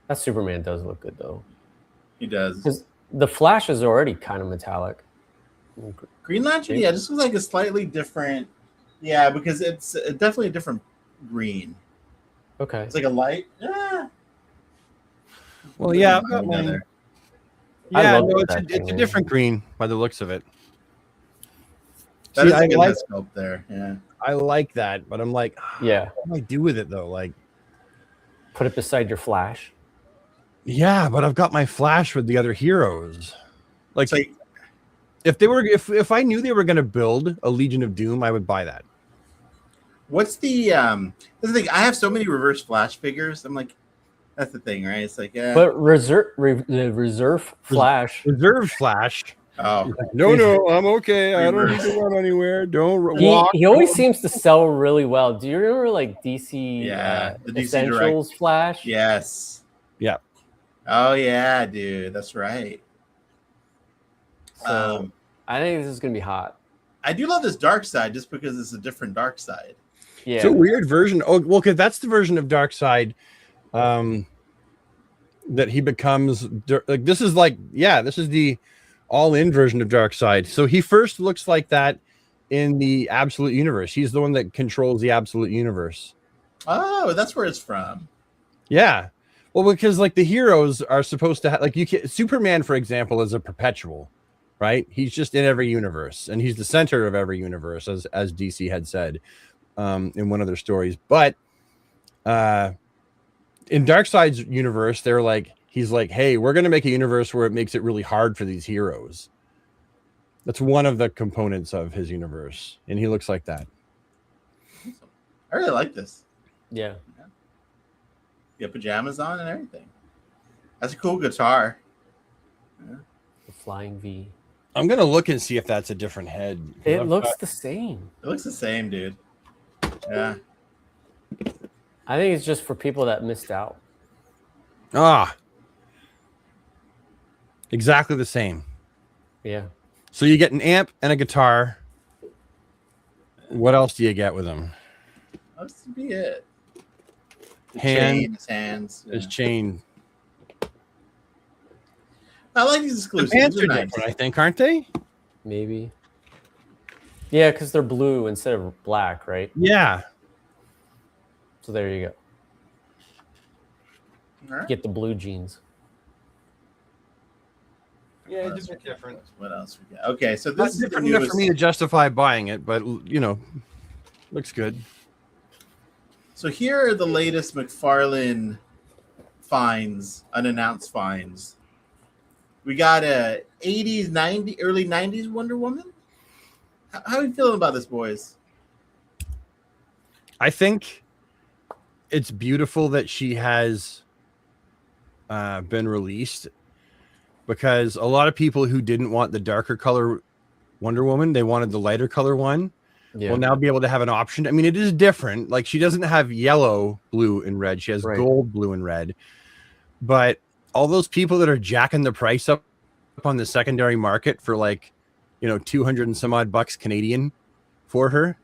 [SPEAKER 3] That Superman does look good though.
[SPEAKER 1] He does.
[SPEAKER 3] Because the Flash is already kind of metallic.
[SPEAKER 1] Green Lantern, yeah, this looks like a slightly different. Yeah, because it's definitely a different green.
[SPEAKER 3] Okay.
[SPEAKER 1] It's like a light. Ah.
[SPEAKER 2] Well, yeah, I've got
[SPEAKER 1] Another.
[SPEAKER 2] one.
[SPEAKER 3] I
[SPEAKER 2] Yeah,
[SPEAKER 3] love
[SPEAKER 2] no,
[SPEAKER 3] that
[SPEAKER 2] it's a
[SPEAKER 3] thing.
[SPEAKER 2] different green by the looks of it.
[SPEAKER 1] That
[SPEAKER 2] See,
[SPEAKER 1] is a good
[SPEAKER 2] I
[SPEAKER 1] head sculpt there. Yeah.
[SPEAKER 2] I like that, but I'm like,
[SPEAKER 3] Yeah.
[SPEAKER 2] what do I do with it though? Like,
[SPEAKER 3] Put it beside your Flash.
[SPEAKER 2] yeah, but I've got my Flash with the other heroes. Like,
[SPEAKER 1] It's like
[SPEAKER 2] if they were, if I knew they were going to build a Legion of Doom, I would buy that.
[SPEAKER 1] what's the that's the thing. I have so many Reverse Flash figures. I'm like, that's the thing, right? It's like, yeah.
[SPEAKER 3] But the Reserve Flash,
[SPEAKER 2] Reserve Flash.
[SPEAKER 1] Oh,
[SPEAKER 2] No, I'm okay. I don't need to run anywhere. Don't walk.
[SPEAKER 3] he always seems to sell really well. Do you remember like DC
[SPEAKER 1] Yeah, the DC
[SPEAKER 3] Essentials Flash?
[SPEAKER 1] yes.
[SPEAKER 2] Yeah.
[SPEAKER 1] Oh yeah, dude. That's right.
[SPEAKER 3] So I think this is gonna be hot.
[SPEAKER 1] I do love this dark side just because it's a different dark side.
[SPEAKER 3] Yeah.
[SPEAKER 2] It's a weird version. Oh, well, because that's the version of Darkseid that he becomes. Like this is the all-in version of Darkseid. So he first looks like that in the Absolute Universe. He's the one that controls the Absolute Universe.
[SPEAKER 1] Oh, that's where it's from.
[SPEAKER 2] Yeah. Well, because like the heroes are supposed to have like Superman, for example, is a perpetual, right? He's just in every universe, and he's the center of every universe, as DC had said in one of their stories. But in Darkseid's universe, they're like, he's like, hey, we're going to make a universe where it makes it really hard for these heroes. That's one of the components of his universe, and he looks like that.
[SPEAKER 1] I really like this.
[SPEAKER 3] Yeah.
[SPEAKER 1] You have pajamas on and everything. That's a cool guitar.
[SPEAKER 3] The Flying V.
[SPEAKER 2] I'm gonna look and see if that's a different head.
[SPEAKER 3] It looks the same.
[SPEAKER 1] It looks the same, dude. Yeah.
[SPEAKER 3] I think it's just for people that missed out.
[SPEAKER 2] Exactly the same.
[SPEAKER 3] Yeah.
[SPEAKER 2] So you get an amp and a guitar. What else do you get with them?
[SPEAKER 1] That's to be it. The
[SPEAKER 2] Hand-
[SPEAKER 1] chain, his hands.
[SPEAKER 2] His
[SPEAKER 1] yeah.
[SPEAKER 2] chain.
[SPEAKER 1] I like these
[SPEAKER 2] The
[SPEAKER 1] exclusives.
[SPEAKER 2] pants
[SPEAKER 1] They're
[SPEAKER 2] are
[SPEAKER 1] nice.
[SPEAKER 2] different, I think, aren't they?
[SPEAKER 3] Maybe. Yeah, because they're blue instead of black, right?
[SPEAKER 2] Yeah.
[SPEAKER 3] So there you go.
[SPEAKER 1] All right.
[SPEAKER 3] Get the blue jeans.
[SPEAKER 2] Yeah,
[SPEAKER 1] What
[SPEAKER 2] it's a
[SPEAKER 1] else
[SPEAKER 2] bit different.
[SPEAKER 1] What else we got? Okay, so
[SPEAKER 2] Not
[SPEAKER 1] this is the
[SPEAKER 2] different enough
[SPEAKER 1] newest.
[SPEAKER 2] for me to justify buying it, but looks good.
[SPEAKER 1] So here are the latest McFarlane finds, unannounced finds. We got a 80s, 90s, early 90s Wonder Woman. How are you feeling about this, boys?
[SPEAKER 2] I think it's beautiful that she has been released, because a lot of people who didn't want the darker color Wonder Woman, they wanted the lighter color one, will now be able to have an option. I mean, it is different. Like, she doesn't have yellow, blue, and red. She has gold, blue, and red. But all those people that are jacking the price up on the secondary market for, like, 200 and some odd bucks Canadian for her,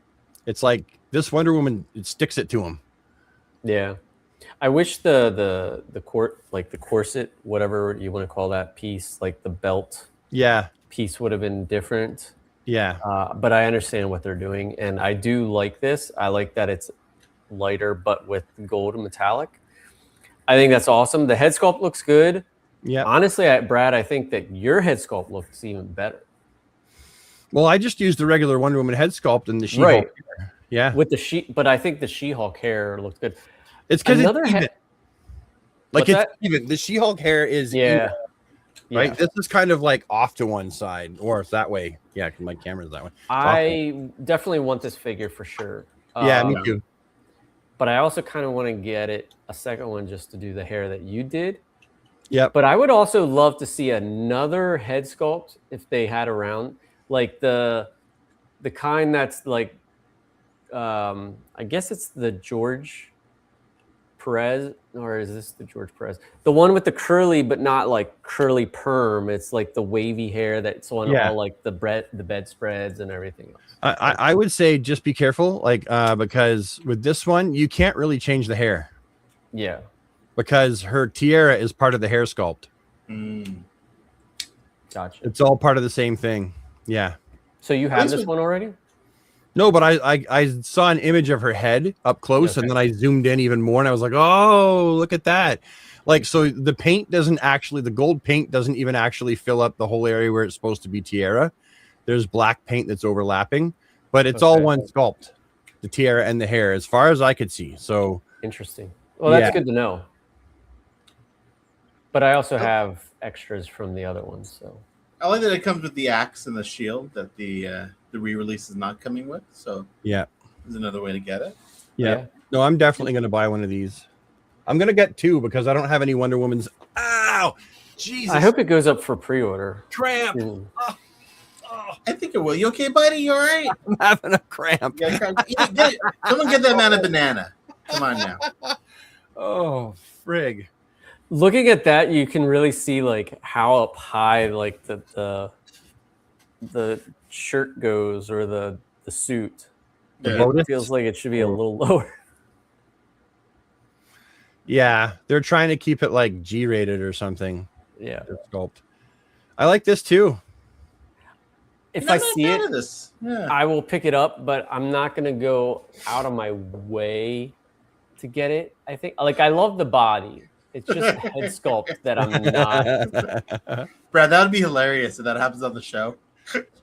[SPEAKER 2] it's like this Wonder Woman, it sticks it to them.
[SPEAKER 3] Yeah. I wish the corset, whatever you want to call that piece, like the belt piece, would have been different. But I understand what they're doing, and I do like this. I like that it's lighter but with gold and metallic. I think that's awesome. The head sculpt looks good.
[SPEAKER 2] Yeah.
[SPEAKER 3] Honestly, Brad, I think that your head sculpt looks even better.
[SPEAKER 2] Well, I just used the regular Wonder Woman head sculpt and the She-Hulk hair. Yeah.
[SPEAKER 3] With but I think the She-Hulk hair looked good.
[SPEAKER 2] It's because it's even.
[SPEAKER 3] Like,
[SPEAKER 2] it's even. The She-Hulk hair is even, right? This is kind of like off to one side, or it's that way. Yeah, my camera's that way.
[SPEAKER 3] I definitely want this figure for sure.
[SPEAKER 2] Yeah, me too.
[SPEAKER 3] But I also kind of want to get it a second one just to do the hair that you did.
[SPEAKER 2] Yeah.
[SPEAKER 3] But I would also love to see another head sculpt if they had around, like the kind that's like, I guess it's the George Perez, or is this the George Perez? The one with the curly, but not like curly perm. It's like the wavy hair that's on all like the bedspreads and everything else.
[SPEAKER 2] I would say just be careful, like because with this one you can't really change the hair.
[SPEAKER 3] Yeah.
[SPEAKER 2] Because her tiara is part of the hair sculpt.
[SPEAKER 3] Gotcha.
[SPEAKER 2] It's all part of the same thing. Yeah.
[SPEAKER 3] So you have this one already?
[SPEAKER 2] No, but I saw an image of her head up close, and then I zoomed in even more, and I was like, oh, look at that. Like, so the paint doesn't actually, the gold paint doesn't even actually fill up the whole area where it's supposed to be tiara. There's black paint that's overlapping, but it's all one sculpt, the tiara and the hair, as far as I could see. So
[SPEAKER 3] interesting. Well, that's good to know. But I also have extras from the other ones, so.
[SPEAKER 1] I like that it comes with the axe and the shield that the re-release is not coming with. So
[SPEAKER 2] yeah,
[SPEAKER 1] there's another way to get it.
[SPEAKER 2] Yeah. No, I'm definitely going to buy one of these. I'm going to get two because I don't have any Wonder Woman's. Ow! Jesus.
[SPEAKER 3] I hope it goes up for pre-order.
[SPEAKER 2] Cramp.
[SPEAKER 1] I think it will. You okay, buddy? You all right?
[SPEAKER 2] I'm having a cramp.
[SPEAKER 1] Someone get that man a banana. Come on now.
[SPEAKER 2] Oh, frig.
[SPEAKER 3] Looking at that, you can really see like how up high like the shirt goes, or the suit. It feels like it should be a little lower.
[SPEAKER 2] Yeah, they're trying to keep it like G-rated or something.
[SPEAKER 3] Yeah.
[SPEAKER 2] Sculpt. I like this too.
[SPEAKER 3] If I see it, I will pick it up, but I'm not going to go out of my way to get it. I think, like, I love the body. It's just the head sculpt that I'm not.
[SPEAKER 1] Brad, that would be hilarious if that happens on the show.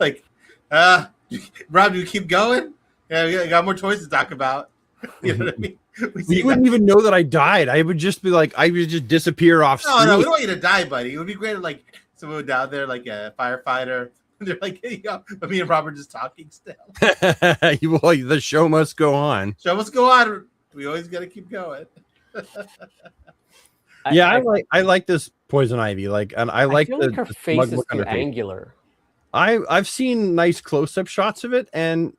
[SPEAKER 1] Like, Rob, do we keep going? Yeah, we got more toys to talk about. You know what I mean?
[SPEAKER 2] You wouldn't even know that I died. I would just be like, I would just disappear off screen.
[SPEAKER 1] No, we don't want you to die, buddy. It would be great if, like, someone down there, like a firefighter. They're like, hey, but me and Rob are just talking still.
[SPEAKER 2] Well, the show must go on.
[SPEAKER 1] Show must go on. We always got to keep going.
[SPEAKER 2] Yeah, I like this Poison Ivy. Like, and I like
[SPEAKER 3] feel like her face is too angular.
[SPEAKER 2] I've seen nice close-up shots of it, and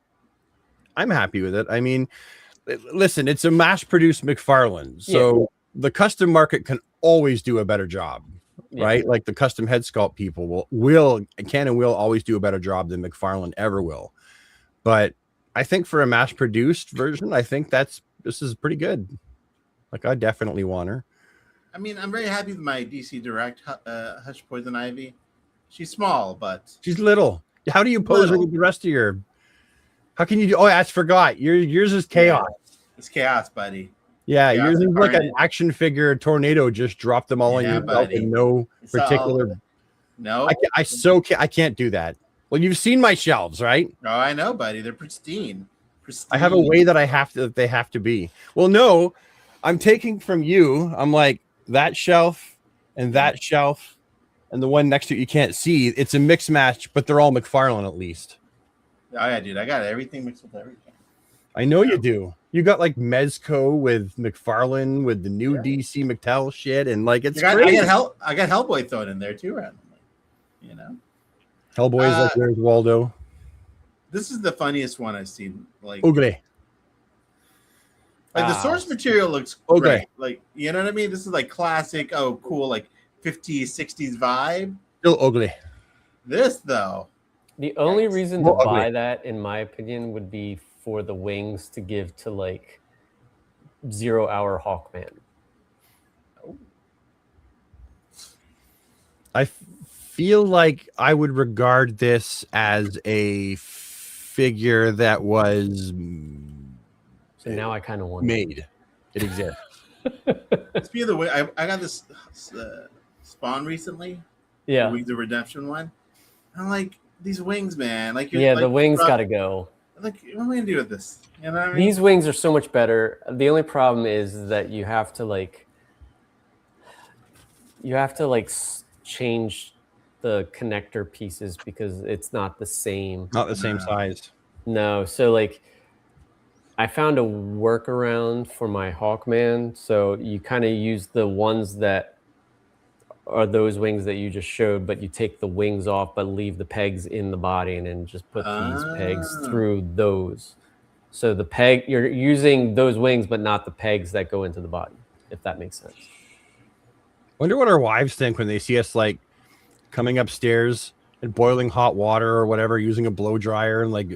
[SPEAKER 2] I'm happy with it. I mean, listen, it's a mass-produced McFarlane, so the custom market can always do a better job, right? Like the custom head sculpt people can and will always do a better job than McFarlane ever will. But I think for a mass-produced version, I think this is pretty good. Like, I definitely want her.
[SPEAKER 1] I mean, I'm very happy with my DC Direct Hush Poison Ivy. She's small, but
[SPEAKER 2] she's little. How do you pose her with the rest of your? How can you do? Oh, I forgot. Yours is chaos.
[SPEAKER 1] Yeah, it's chaos, buddy.
[SPEAKER 2] Yeah, yours is like an action figure tornado. Just drop them all on your belt in no particular.
[SPEAKER 1] No,
[SPEAKER 2] I can't do that. Well, you've seen my shelves, right?
[SPEAKER 1] Oh, I know, buddy. They're pristine.
[SPEAKER 2] I have a way that they have to be. Well, no, I'm taking from you. I'm like that shelf and that shelf and the one next to it you can't see. It's a mix match, but they're all McFarlane at least.
[SPEAKER 1] Oh yeah, dude, I got everything mixed with everything.
[SPEAKER 2] I know you do. You got like Mezco with McFarlane with the new DC McTell shit, and like it's crazy.
[SPEAKER 1] I got Hellboy thrown in there too randomly. You know,
[SPEAKER 2] Hellboy's like where's Waldo?
[SPEAKER 1] This is the funniest one I've seen. Like
[SPEAKER 2] Ugly.
[SPEAKER 1] Like the source material looks great. Like, you know what I mean? This is like classic, oh cool, like 50s, 60s vibe.
[SPEAKER 2] Still ugly.
[SPEAKER 1] This though.
[SPEAKER 3] The only reason to buy that, in my opinion, would be for the wings to give to like 0 Hour Hawkman.
[SPEAKER 2] I feel like I would regard this as a figure that was
[SPEAKER 3] So now I kind of want
[SPEAKER 2] made. It exists.
[SPEAKER 1] Speaking of the way, I got this Spawn recently.
[SPEAKER 3] Yeah.
[SPEAKER 1] The Wings of Redemption one. I'm like, these wings, man. Like,
[SPEAKER 3] Yeah,
[SPEAKER 1] like,
[SPEAKER 3] the wings got to go.
[SPEAKER 1] Like, what am I gonna do with this? You know what I mean?
[SPEAKER 3] These wings are so much better. The only problem is that you have to change the connector pieces because it's not the same.
[SPEAKER 2] Not the same size.
[SPEAKER 3] No, so like I found a workaround for my Hawkman. So you kind of use the ones that are those wings that you just showed, but you take the wings off but leave the pegs in the body and then just put these pegs through those. So the peg, you're using those wings but not the pegs that go into the body, if that makes sense.
[SPEAKER 2] Wonder what our wives think when they see us like coming upstairs and boiling hot water or whatever, using a blow dryer and like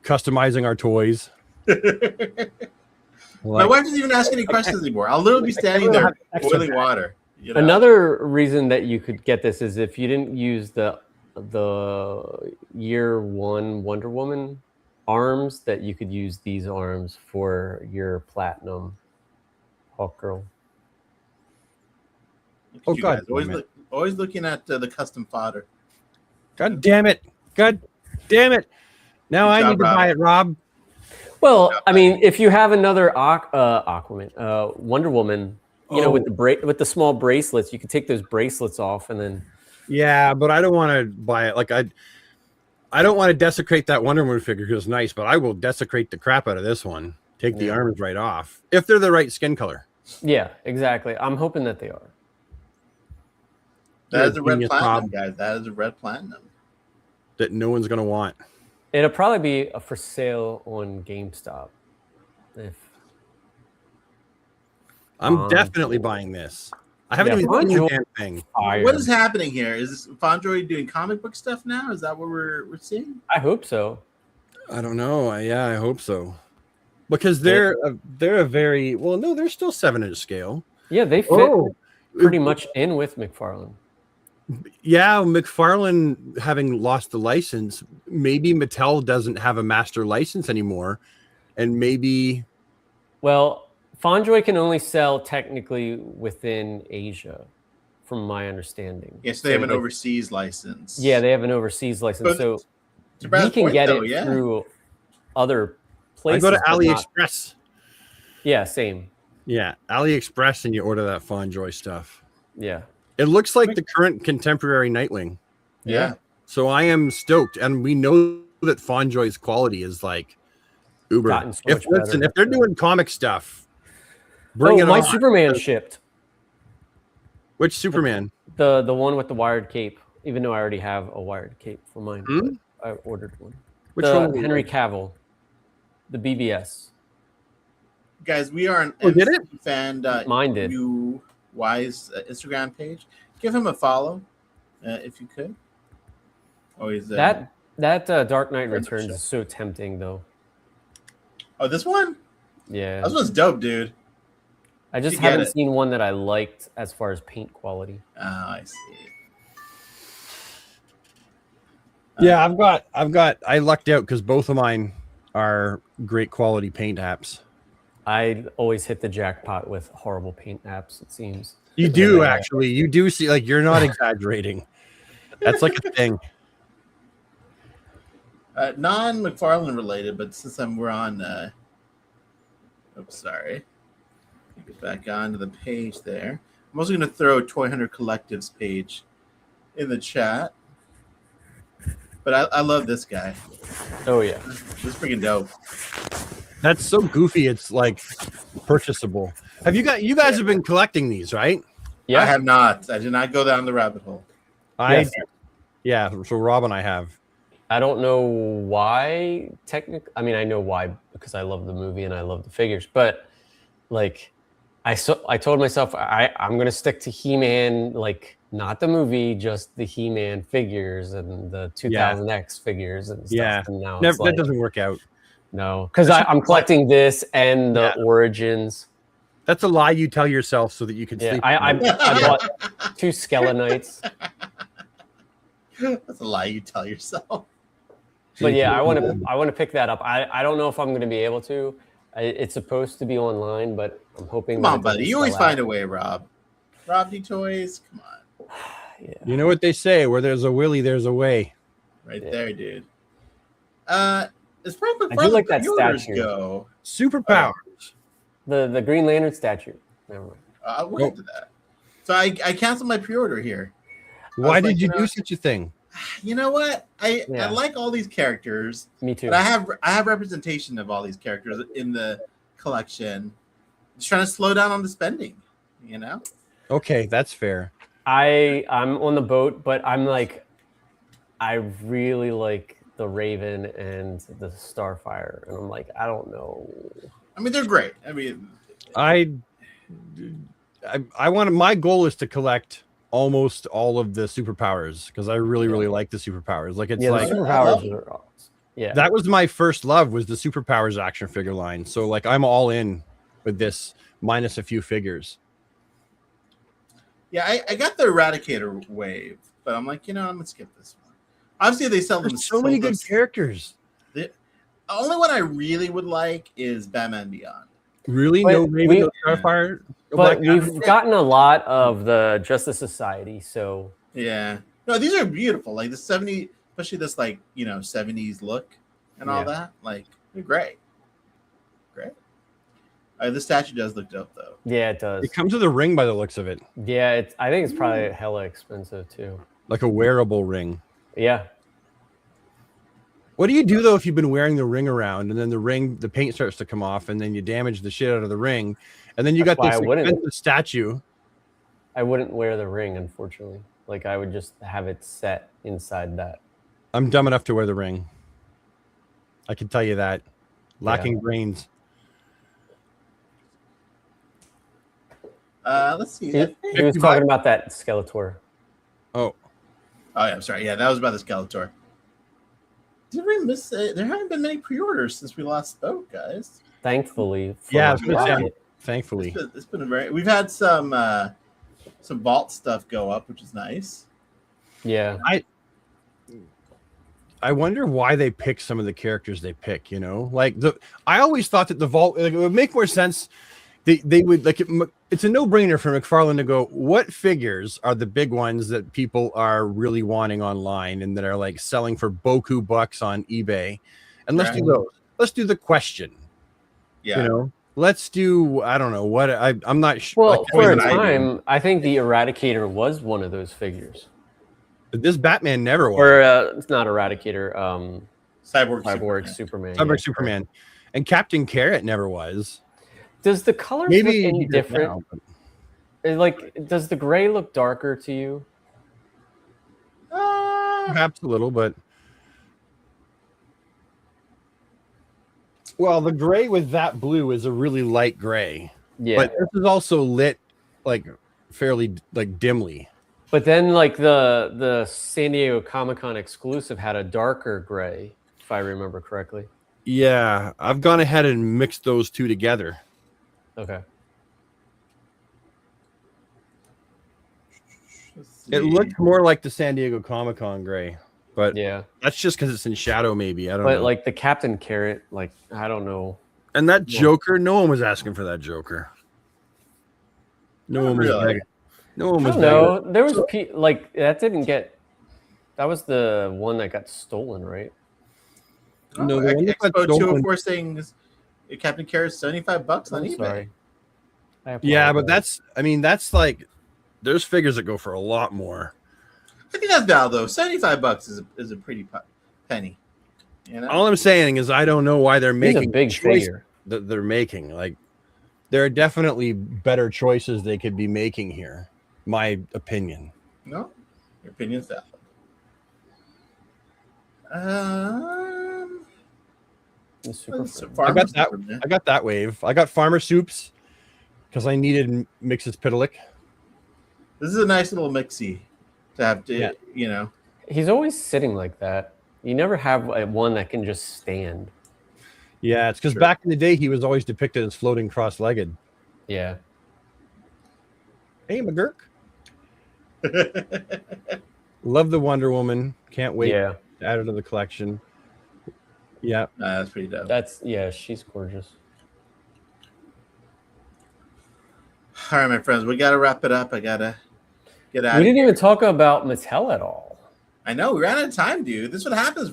[SPEAKER 2] customizing our toys.
[SPEAKER 1] My wife doesn't even ask any questions anymore. I'll literally be standing there boiling water. You know?
[SPEAKER 3] Another reason that you could get this is if you didn't use the year one Wonder Woman arms, that you could use these arms for your platinum Hawk Girl.
[SPEAKER 2] Oh God!
[SPEAKER 1] Always looking at the custom fodder.
[SPEAKER 2] God damn it! God damn it! Now I need to buy it, Rob.
[SPEAKER 3] Well, I mean, if you have another Aquaman, Wonder Woman, you know, with the small bracelets, you can take those bracelets off and then.
[SPEAKER 2] Yeah, but I don't want to buy it. Like I don't want to desecrate that Wonder Woman figure because it's nice, but I will desecrate the crap out of this one. Take the arms right off if they're the right skin color.
[SPEAKER 3] Yeah, exactly. I'm hoping that they are.
[SPEAKER 1] That is a red platinum, guys. That is a red platinum
[SPEAKER 2] that no one's gonna want.
[SPEAKER 3] It'll probably be for sale on GameStop.
[SPEAKER 2] I'm definitely buying this. I haven't even seen the damn thing.
[SPEAKER 1] What is happening here? Is this Fondroid doing comic book stuff now? Is that what we're seeing?
[SPEAKER 3] I hope so.
[SPEAKER 2] I don't know. I hope so. Because they're a very well. No, they're still 7-inch scale.
[SPEAKER 3] Yeah, they fit pretty much in with McFarlane.
[SPEAKER 2] Yeah, McFarlane having lost the license, maybe Mattel doesn't have a master license anymore, and maybe.
[SPEAKER 3] Well, Fondroid can only sell technically within Asia, from my understanding.
[SPEAKER 1] Yes, they have an overseas license.
[SPEAKER 3] Yeah, they have an overseas license, so we can get it through other places.
[SPEAKER 2] I go to AliExpress.
[SPEAKER 3] Yeah, same.
[SPEAKER 2] Yeah, AliExpress, and you order that Fondroid stuff.
[SPEAKER 3] Yeah.
[SPEAKER 2] It looks like the current contemporary Nightwing.
[SPEAKER 1] Yeah.
[SPEAKER 2] So I am stoked. And we know that Fondroid's quality is like uber. If they're doing comic stuff, bring it on.
[SPEAKER 3] My Superman shipped.
[SPEAKER 2] Which Superman?
[SPEAKER 3] The one with the wired cape, even though I already have a wired cape for mine. I ordered one.
[SPEAKER 2] Which one?
[SPEAKER 3] Henry Cavill. The BBS.
[SPEAKER 1] Guys, we are an
[SPEAKER 2] MCU
[SPEAKER 1] fan.
[SPEAKER 3] Mine did.
[SPEAKER 1] Wise Instagram page. Give him a follow if you could. Always
[SPEAKER 3] that Dark Knight Returns is so tempting though.
[SPEAKER 1] Oh, this one?
[SPEAKER 3] Yeah,
[SPEAKER 1] this one's dope, dude.
[SPEAKER 3] I just haven't seen one that I liked as far as paint quality.
[SPEAKER 1] Oh, I see.
[SPEAKER 2] Yeah, I lucked out because both of mine are great quality paint apps.
[SPEAKER 3] I always hit the jackpot with horrible paint apps, it seems.
[SPEAKER 2] You do, actually. You do see, like, you're not exaggerating. That's like a thing.
[SPEAKER 1] Non-McFarlane related, but since we're on, oops, sorry. Get back onto the page there. I'm also going to throw Toy Hunter Collective's page in the chat. But I love this guy.
[SPEAKER 3] Oh yeah.
[SPEAKER 1] This is freaking dope.
[SPEAKER 2] That's so goofy. It's like purchasable. You guys have been collecting these, right?
[SPEAKER 3] Yeah.
[SPEAKER 1] I have not. I did not go down the rabbit hole.
[SPEAKER 3] Yes.
[SPEAKER 2] Yeah. So Rob and I have.
[SPEAKER 3] I don't know why technically. I mean, I know why because I love the movie and I love the figures. But like, I told myself I'm gonna stick to He-Man, like not the movie, just the He-Man figures and the 2000X figures and stuff.
[SPEAKER 2] Yeah.
[SPEAKER 3] And now
[SPEAKER 2] Never,
[SPEAKER 3] it's like,
[SPEAKER 2] that doesn't work out.
[SPEAKER 3] no, because I'm collecting this and the Origins.
[SPEAKER 2] That's a lie you tell yourself so that you can
[SPEAKER 3] Yeah,
[SPEAKER 2] sleep.
[SPEAKER 3] I bought 2 Skelenites.
[SPEAKER 1] That's a lie you tell yourself.
[SPEAKER 3] But yeah, I want to pick that up. I don't know if I'm going to be able to. It's supposed to be online, but I'm hoping.
[SPEAKER 1] Come on, buddy. You always find a way, Rob. Rob D Toys. Come on.
[SPEAKER 3] Yeah.
[SPEAKER 2] You know what they say? Where there's a Willie, there's a way.
[SPEAKER 1] Right there, dude. As far as
[SPEAKER 3] I do like that
[SPEAKER 1] pre-orders
[SPEAKER 3] statue.
[SPEAKER 1] go,
[SPEAKER 2] Superpowers.
[SPEAKER 3] The Green Lantern statue. Never mind.
[SPEAKER 1] we'll get to that. So I canceled my pre-order here.
[SPEAKER 2] Why
[SPEAKER 1] was like,
[SPEAKER 2] did you
[SPEAKER 1] you know-
[SPEAKER 2] do such a thing?
[SPEAKER 1] You know what? I
[SPEAKER 3] Yeah.
[SPEAKER 1] like all these characters,
[SPEAKER 3] Me too.
[SPEAKER 1] but I have representation of all these characters in the collection. Just trying to slow down on the spending. You know.
[SPEAKER 2] Okay, that's fair.
[SPEAKER 3] I'm on the boat, but I'm like, I really like the Raven and the Starfire, and I'm like, I don't know.
[SPEAKER 1] I mean, they're great. I mean,
[SPEAKER 2] I wanted, my goal is to collect almost all of the superpowers because I really like the superpowers. Like it's
[SPEAKER 3] Yeah,
[SPEAKER 2] like
[SPEAKER 3] the superpowers are awesome. Yeah.
[SPEAKER 2] that was my first love was the superpowers action figure line. So like I'm all in with this minus a few figures.
[SPEAKER 1] yeah, I got the Eradicator wave, but I'm like, I'm gonna skip this one. Obviously, they sell them
[SPEAKER 2] There's so many good characters.
[SPEAKER 1] The only one I really would like is Batman Beyond.
[SPEAKER 2] Really?
[SPEAKER 3] But
[SPEAKER 2] No Raven, no Starfire? No
[SPEAKER 3] But
[SPEAKER 2] Black Adam?
[SPEAKER 3] we've gotten a lot of the Justice Society, so
[SPEAKER 1] Yeah. No, these are beautiful. Like the 70s, especially this 70s look and all
[SPEAKER 3] Yeah.
[SPEAKER 1] that. Like, they're great. Great. The statue does look dope though.
[SPEAKER 3] yeah, it does.
[SPEAKER 2] It comes with a ring by the looks of it.
[SPEAKER 3] Yeah, I think it's probably hella expensive too.
[SPEAKER 2] Like a wearable ring.
[SPEAKER 3] Yeah.
[SPEAKER 2] What do you do though if you've been wearing the ring around and then the paint starts to come off and then you damage the shit out of the ring and then you
[SPEAKER 3] That's
[SPEAKER 2] got this
[SPEAKER 3] why I wouldn't.
[SPEAKER 2] expensive statue?
[SPEAKER 3] I wouldn't wear the ring, unfortunately. Like I would just have it set inside that.
[SPEAKER 2] I'm dumb enough to wear the ring. I can tell you that. Lacking brains.
[SPEAKER 1] Let's see.
[SPEAKER 3] He was talking about that Skeletor.
[SPEAKER 2] Oh,
[SPEAKER 1] Oh yeah, I'm sorry. Yeah, that was about the Skeletor. Did we miss it? There haven't been many pre-orders since we last spoke, guys.
[SPEAKER 3] Thankfully. for
[SPEAKER 2] Yeah, I
[SPEAKER 3] my
[SPEAKER 2] was gonna say,
[SPEAKER 3] pocket.
[SPEAKER 2] thankfully.
[SPEAKER 1] It's been a very. We've had some vault stuff go up, which is nice.
[SPEAKER 3] Yeah.
[SPEAKER 2] I wonder why they pick some of the characters they pick, Like I always thought that the vault it would make more sense. They would like it's a no-brainer for McFarlane to go, what figures are the big ones that people are really wanting online and that are like selling for boku bucks on eBay? And let's do those. Let's do the question.
[SPEAKER 1] Yeah.
[SPEAKER 2] Let's do I don't know what I'm not sure.
[SPEAKER 3] Well, for a
[SPEAKER 1] an idea.
[SPEAKER 3] time, I think the Eradicator was one of those figures.
[SPEAKER 2] This Batman never was.
[SPEAKER 3] Or it's not Eradicator.
[SPEAKER 1] Cyborg
[SPEAKER 3] Superman.
[SPEAKER 2] Cyborg
[SPEAKER 3] yeah.
[SPEAKER 2] Superman. And Captain Carrot never was.
[SPEAKER 3] Does the color
[SPEAKER 2] Maybe
[SPEAKER 3] look any
[SPEAKER 2] he does
[SPEAKER 3] different?
[SPEAKER 2] now, but-
[SPEAKER 3] Like, does the gray look darker to you?
[SPEAKER 2] Perhaps a little, but well, the gray with that blue is a really light gray.
[SPEAKER 3] Yeah.
[SPEAKER 2] But this is also lit like fairly like dimly.
[SPEAKER 3] But then, like the San Diego Comic-Con exclusive had a darker gray, if I remember correctly.
[SPEAKER 2] Yeah, I've gone ahead and mixed those two together.
[SPEAKER 3] Okay.
[SPEAKER 2] It looked more like the San Diego Comic-Con gray, but
[SPEAKER 3] Yeah.
[SPEAKER 2] that's just because it's in shadow, maybe. I don't
[SPEAKER 3] But
[SPEAKER 2] know.
[SPEAKER 3] like the Captain Carrot, like I don't know.
[SPEAKER 2] And that Joker, no one was asking for that Joker. No
[SPEAKER 1] Not
[SPEAKER 2] one was
[SPEAKER 1] really.
[SPEAKER 2] begging. No one
[SPEAKER 3] I
[SPEAKER 2] was
[SPEAKER 3] don't
[SPEAKER 2] begging.
[SPEAKER 3] know. There was like that didn't get. That was the one that got stolen, right?
[SPEAKER 2] No, the one that's
[SPEAKER 1] Expo
[SPEAKER 2] open-
[SPEAKER 1] 204 saying Captain Carrot is $75 on
[SPEAKER 3] I'm
[SPEAKER 1] eBay.
[SPEAKER 3] sorry. I
[SPEAKER 2] Yeah, but
[SPEAKER 3] apologize.
[SPEAKER 2] that's like there's figures that go for a lot more.
[SPEAKER 1] I think that's valid though. $75 is a pretty penny. You know?
[SPEAKER 2] All I'm saying is I don't know why they're
[SPEAKER 3] He's
[SPEAKER 2] making
[SPEAKER 3] a big
[SPEAKER 2] choice
[SPEAKER 3] figure.
[SPEAKER 2] that they're making. Like there are definitely better choices they could be making here. My opinion.
[SPEAKER 1] No? Your opinion's valid.
[SPEAKER 3] The super
[SPEAKER 1] Let's-
[SPEAKER 3] friend.
[SPEAKER 1] Farmer
[SPEAKER 2] I got that.
[SPEAKER 1] Superman.
[SPEAKER 2] I got that wave. I got Farmer Soups because I needed Mixes Pitalik.
[SPEAKER 1] This is a nice little mixie to have to,
[SPEAKER 2] Yeah.
[SPEAKER 1] you know.
[SPEAKER 3] He's always sitting like that. You never have one that can just stand.
[SPEAKER 2] Yeah, it's because
[SPEAKER 1] Sure.
[SPEAKER 2] back in the day he was always depicted as floating cross-legged.
[SPEAKER 3] Yeah.
[SPEAKER 2] Hey, McGurk. Love the Wonder Woman. Can't wait
[SPEAKER 3] Yeah.
[SPEAKER 2] to add her to the collection. Yeah.
[SPEAKER 1] That's pretty dope.
[SPEAKER 3] She's gorgeous.
[SPEAKER 1] All right, my friends, we got to wrap it up. I got to get out
[SPEAKER 3] We
[SPEAKER 1] of
[SPEAKER 3] didn't
[SPEAKER 1] here.
[SPEAKER 3] even talk about Mattel at all.
[SPEAKER 1] I know. We ran out of time, dude. This is what happens,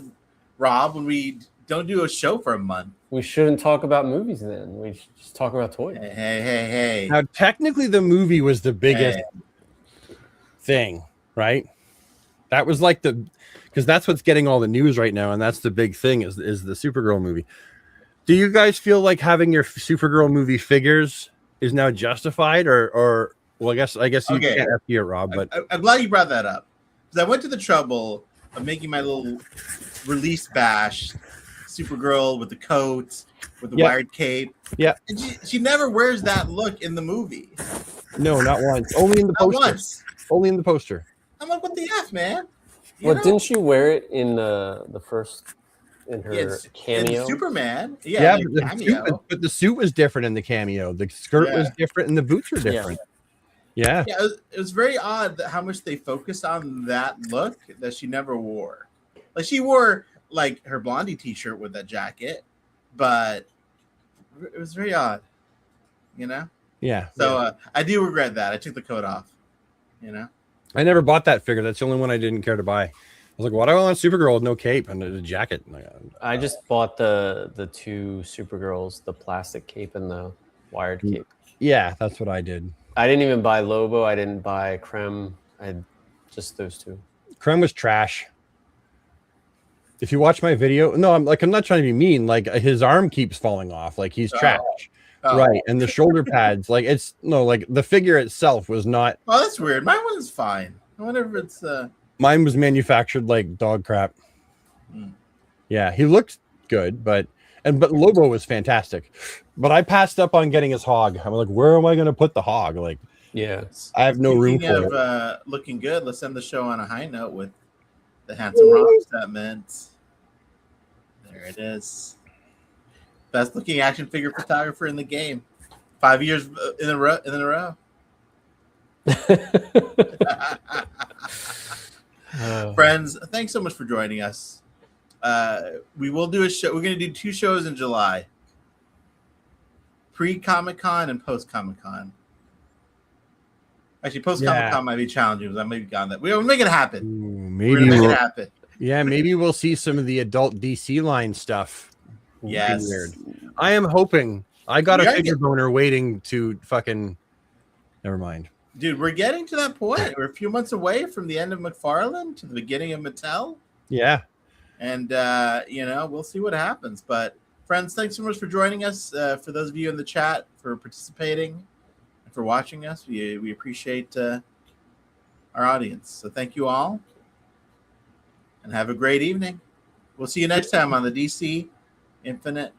[SPEAKER 1] Rob, when we don't do a show for a month.
[SPEAKER 3] We shouldn't talk about movies then. We should just talk about toys.
[SPEAKER 1] Hey.
[SPEAKER 2] Now, technically, the movie was the biggest thing, right? That was like because that's what's getting all the news right now, and that's the big thing is the Supergirl movie. Do you guys feel like having your Supergirl movie figures is now justified, or well, I guess you
[SPEAKER 1] Okay.
[SPEAKER 2] can't ask you, Rob, but
[SPEAKER 1] I'm glad you brought that up. Because I went to the trouble of making my little release bash Supergirl with the coat, with the
[SPEAKER 2] Yeah.
[SPEAKER 1] wired cape.
[SPEAKER 2] Yeah.
[SPEAKER 1] And she never wears that look in the movie.
[SPEAKER 2] no, not once. Only in the
[SPEAKER 1] Not
[SPEAKER 2] poster.
[SPEAKER 1] once.
[SPEAKER 2] Only in the poster.
[SPEAKER 1] I'm like, what the F, man? You
[SPEAKER 3] Well,
[SPEAKER 1] know?
[SPEAKER 3] didn't she wear it in the first in her
[SPEAKER 1] Yeah, it's-
[SPEAKER 3] cameo?
[SPEAKER 1] in Superman.
[SPEAKER 2] Yeah,
[SPEAKER 1] the
[SPEAKER 2] but, the
[SPEAKER 1] cameo.
[SPEAKER 2] but the suit was different in the cameo. The skirt was
[SPEAKER 1] Yeah.
[SPEAKER 2] different, and the boots were different. Yeah.
[SPEAKER 1] Yeah, it was very odd that how much they focused on that look that she never wore. Like she wore like her Blondie T-shirt with that jacket, but it was very odd, you know.
[SPEAKER 2] Yeah.
[SPEAKER 1] So I do regret that I took the coat off. You know,
[SPEAKER 2] I never bought that figure. That's the only one I didn't care to buy. I was like, why do I want Supergirl with no cape and a jacket? And
[SPEAKER 3] I just bought the two Supergirls, the plastic cape and the wired cape.
[SPEAKER 2] yeah, that's what I did.
[SPEAKER 3] I didn't even buy Lobo. I didn't buy Creme. I had just those two.
[SPEAKER 2] Creme was trash. If you watch my video, no, I'm not trying to be mean. Like his arm keeps falling off. Like he's trash.
[SPEAKER 1] Oh.
[SPEAKER 2] Right. And the shoulder pads, like like the figure itself was not.
[SPEAKER 1] Oh, that's weird. My one's fine. I wonder if it's
[SPEAKER 2] Mine was manufactured like dog crap.
[SPEAKER 1] Hmm.
[SPEAKER 2] Yeah, he looked good, but Lobo was fantastic. But I passed up on getting his hog. I'm like, where am I going to put the hog? Like,
[SPEAKER 3] Yeah.
[SPEAKER 2] I have no room
[SPEAKER 1] Speaking
[SPEAKER 2] for
[SPEAKER 1] of
[SPEAKER 2] it.
[SPEAKER 1] looking good, let's end the show on a high note with the Handsome Rob segment. There it is. Best looking action figure photographer in the game. 5 years in a row. Friends, thanks so much for joining us. We will do a show. We're going to do 2 shows in July. Pre-Comic-Con and post-Comic-Con. Actually, post-Comic-Con might be challenging because I may be gone that. We'll make it happen.
[SPEAKER 2] Ooh,
[SPEAKER 1] We're
[SPEAKER 2] maybe
[SPEAKER 1] going to make
[SPEAKER 2] we'll,
[SPEAKER 1] it happen.
[SPEAKER 2] yeah, maybe we'll see some of the adult DC line stuff.
[SPEAKER 1] Yes.
[SPEAKER 2] Weird. I am hoping. I got
[SPEAKER 1] We
[SPEAKER 2] a
[SPEAKER 1] are
[SPEAKER 2] figure boner waiting to fucking. Never mind.
[SPEAKER 1] Dude, we're getting to that point. We're a few months away from the end of McFarlane to the beginning of Mattel.
[SPEAKER 2] Yeah.
[SPEAKER 1] And, we'll see what happens. But, friends, thanks so much for joining us. For those of you in the chat, for participating, and for watching us. We appreciate our audience. So thank you all. And have a great evening. We'll see you next time on the DC Infinite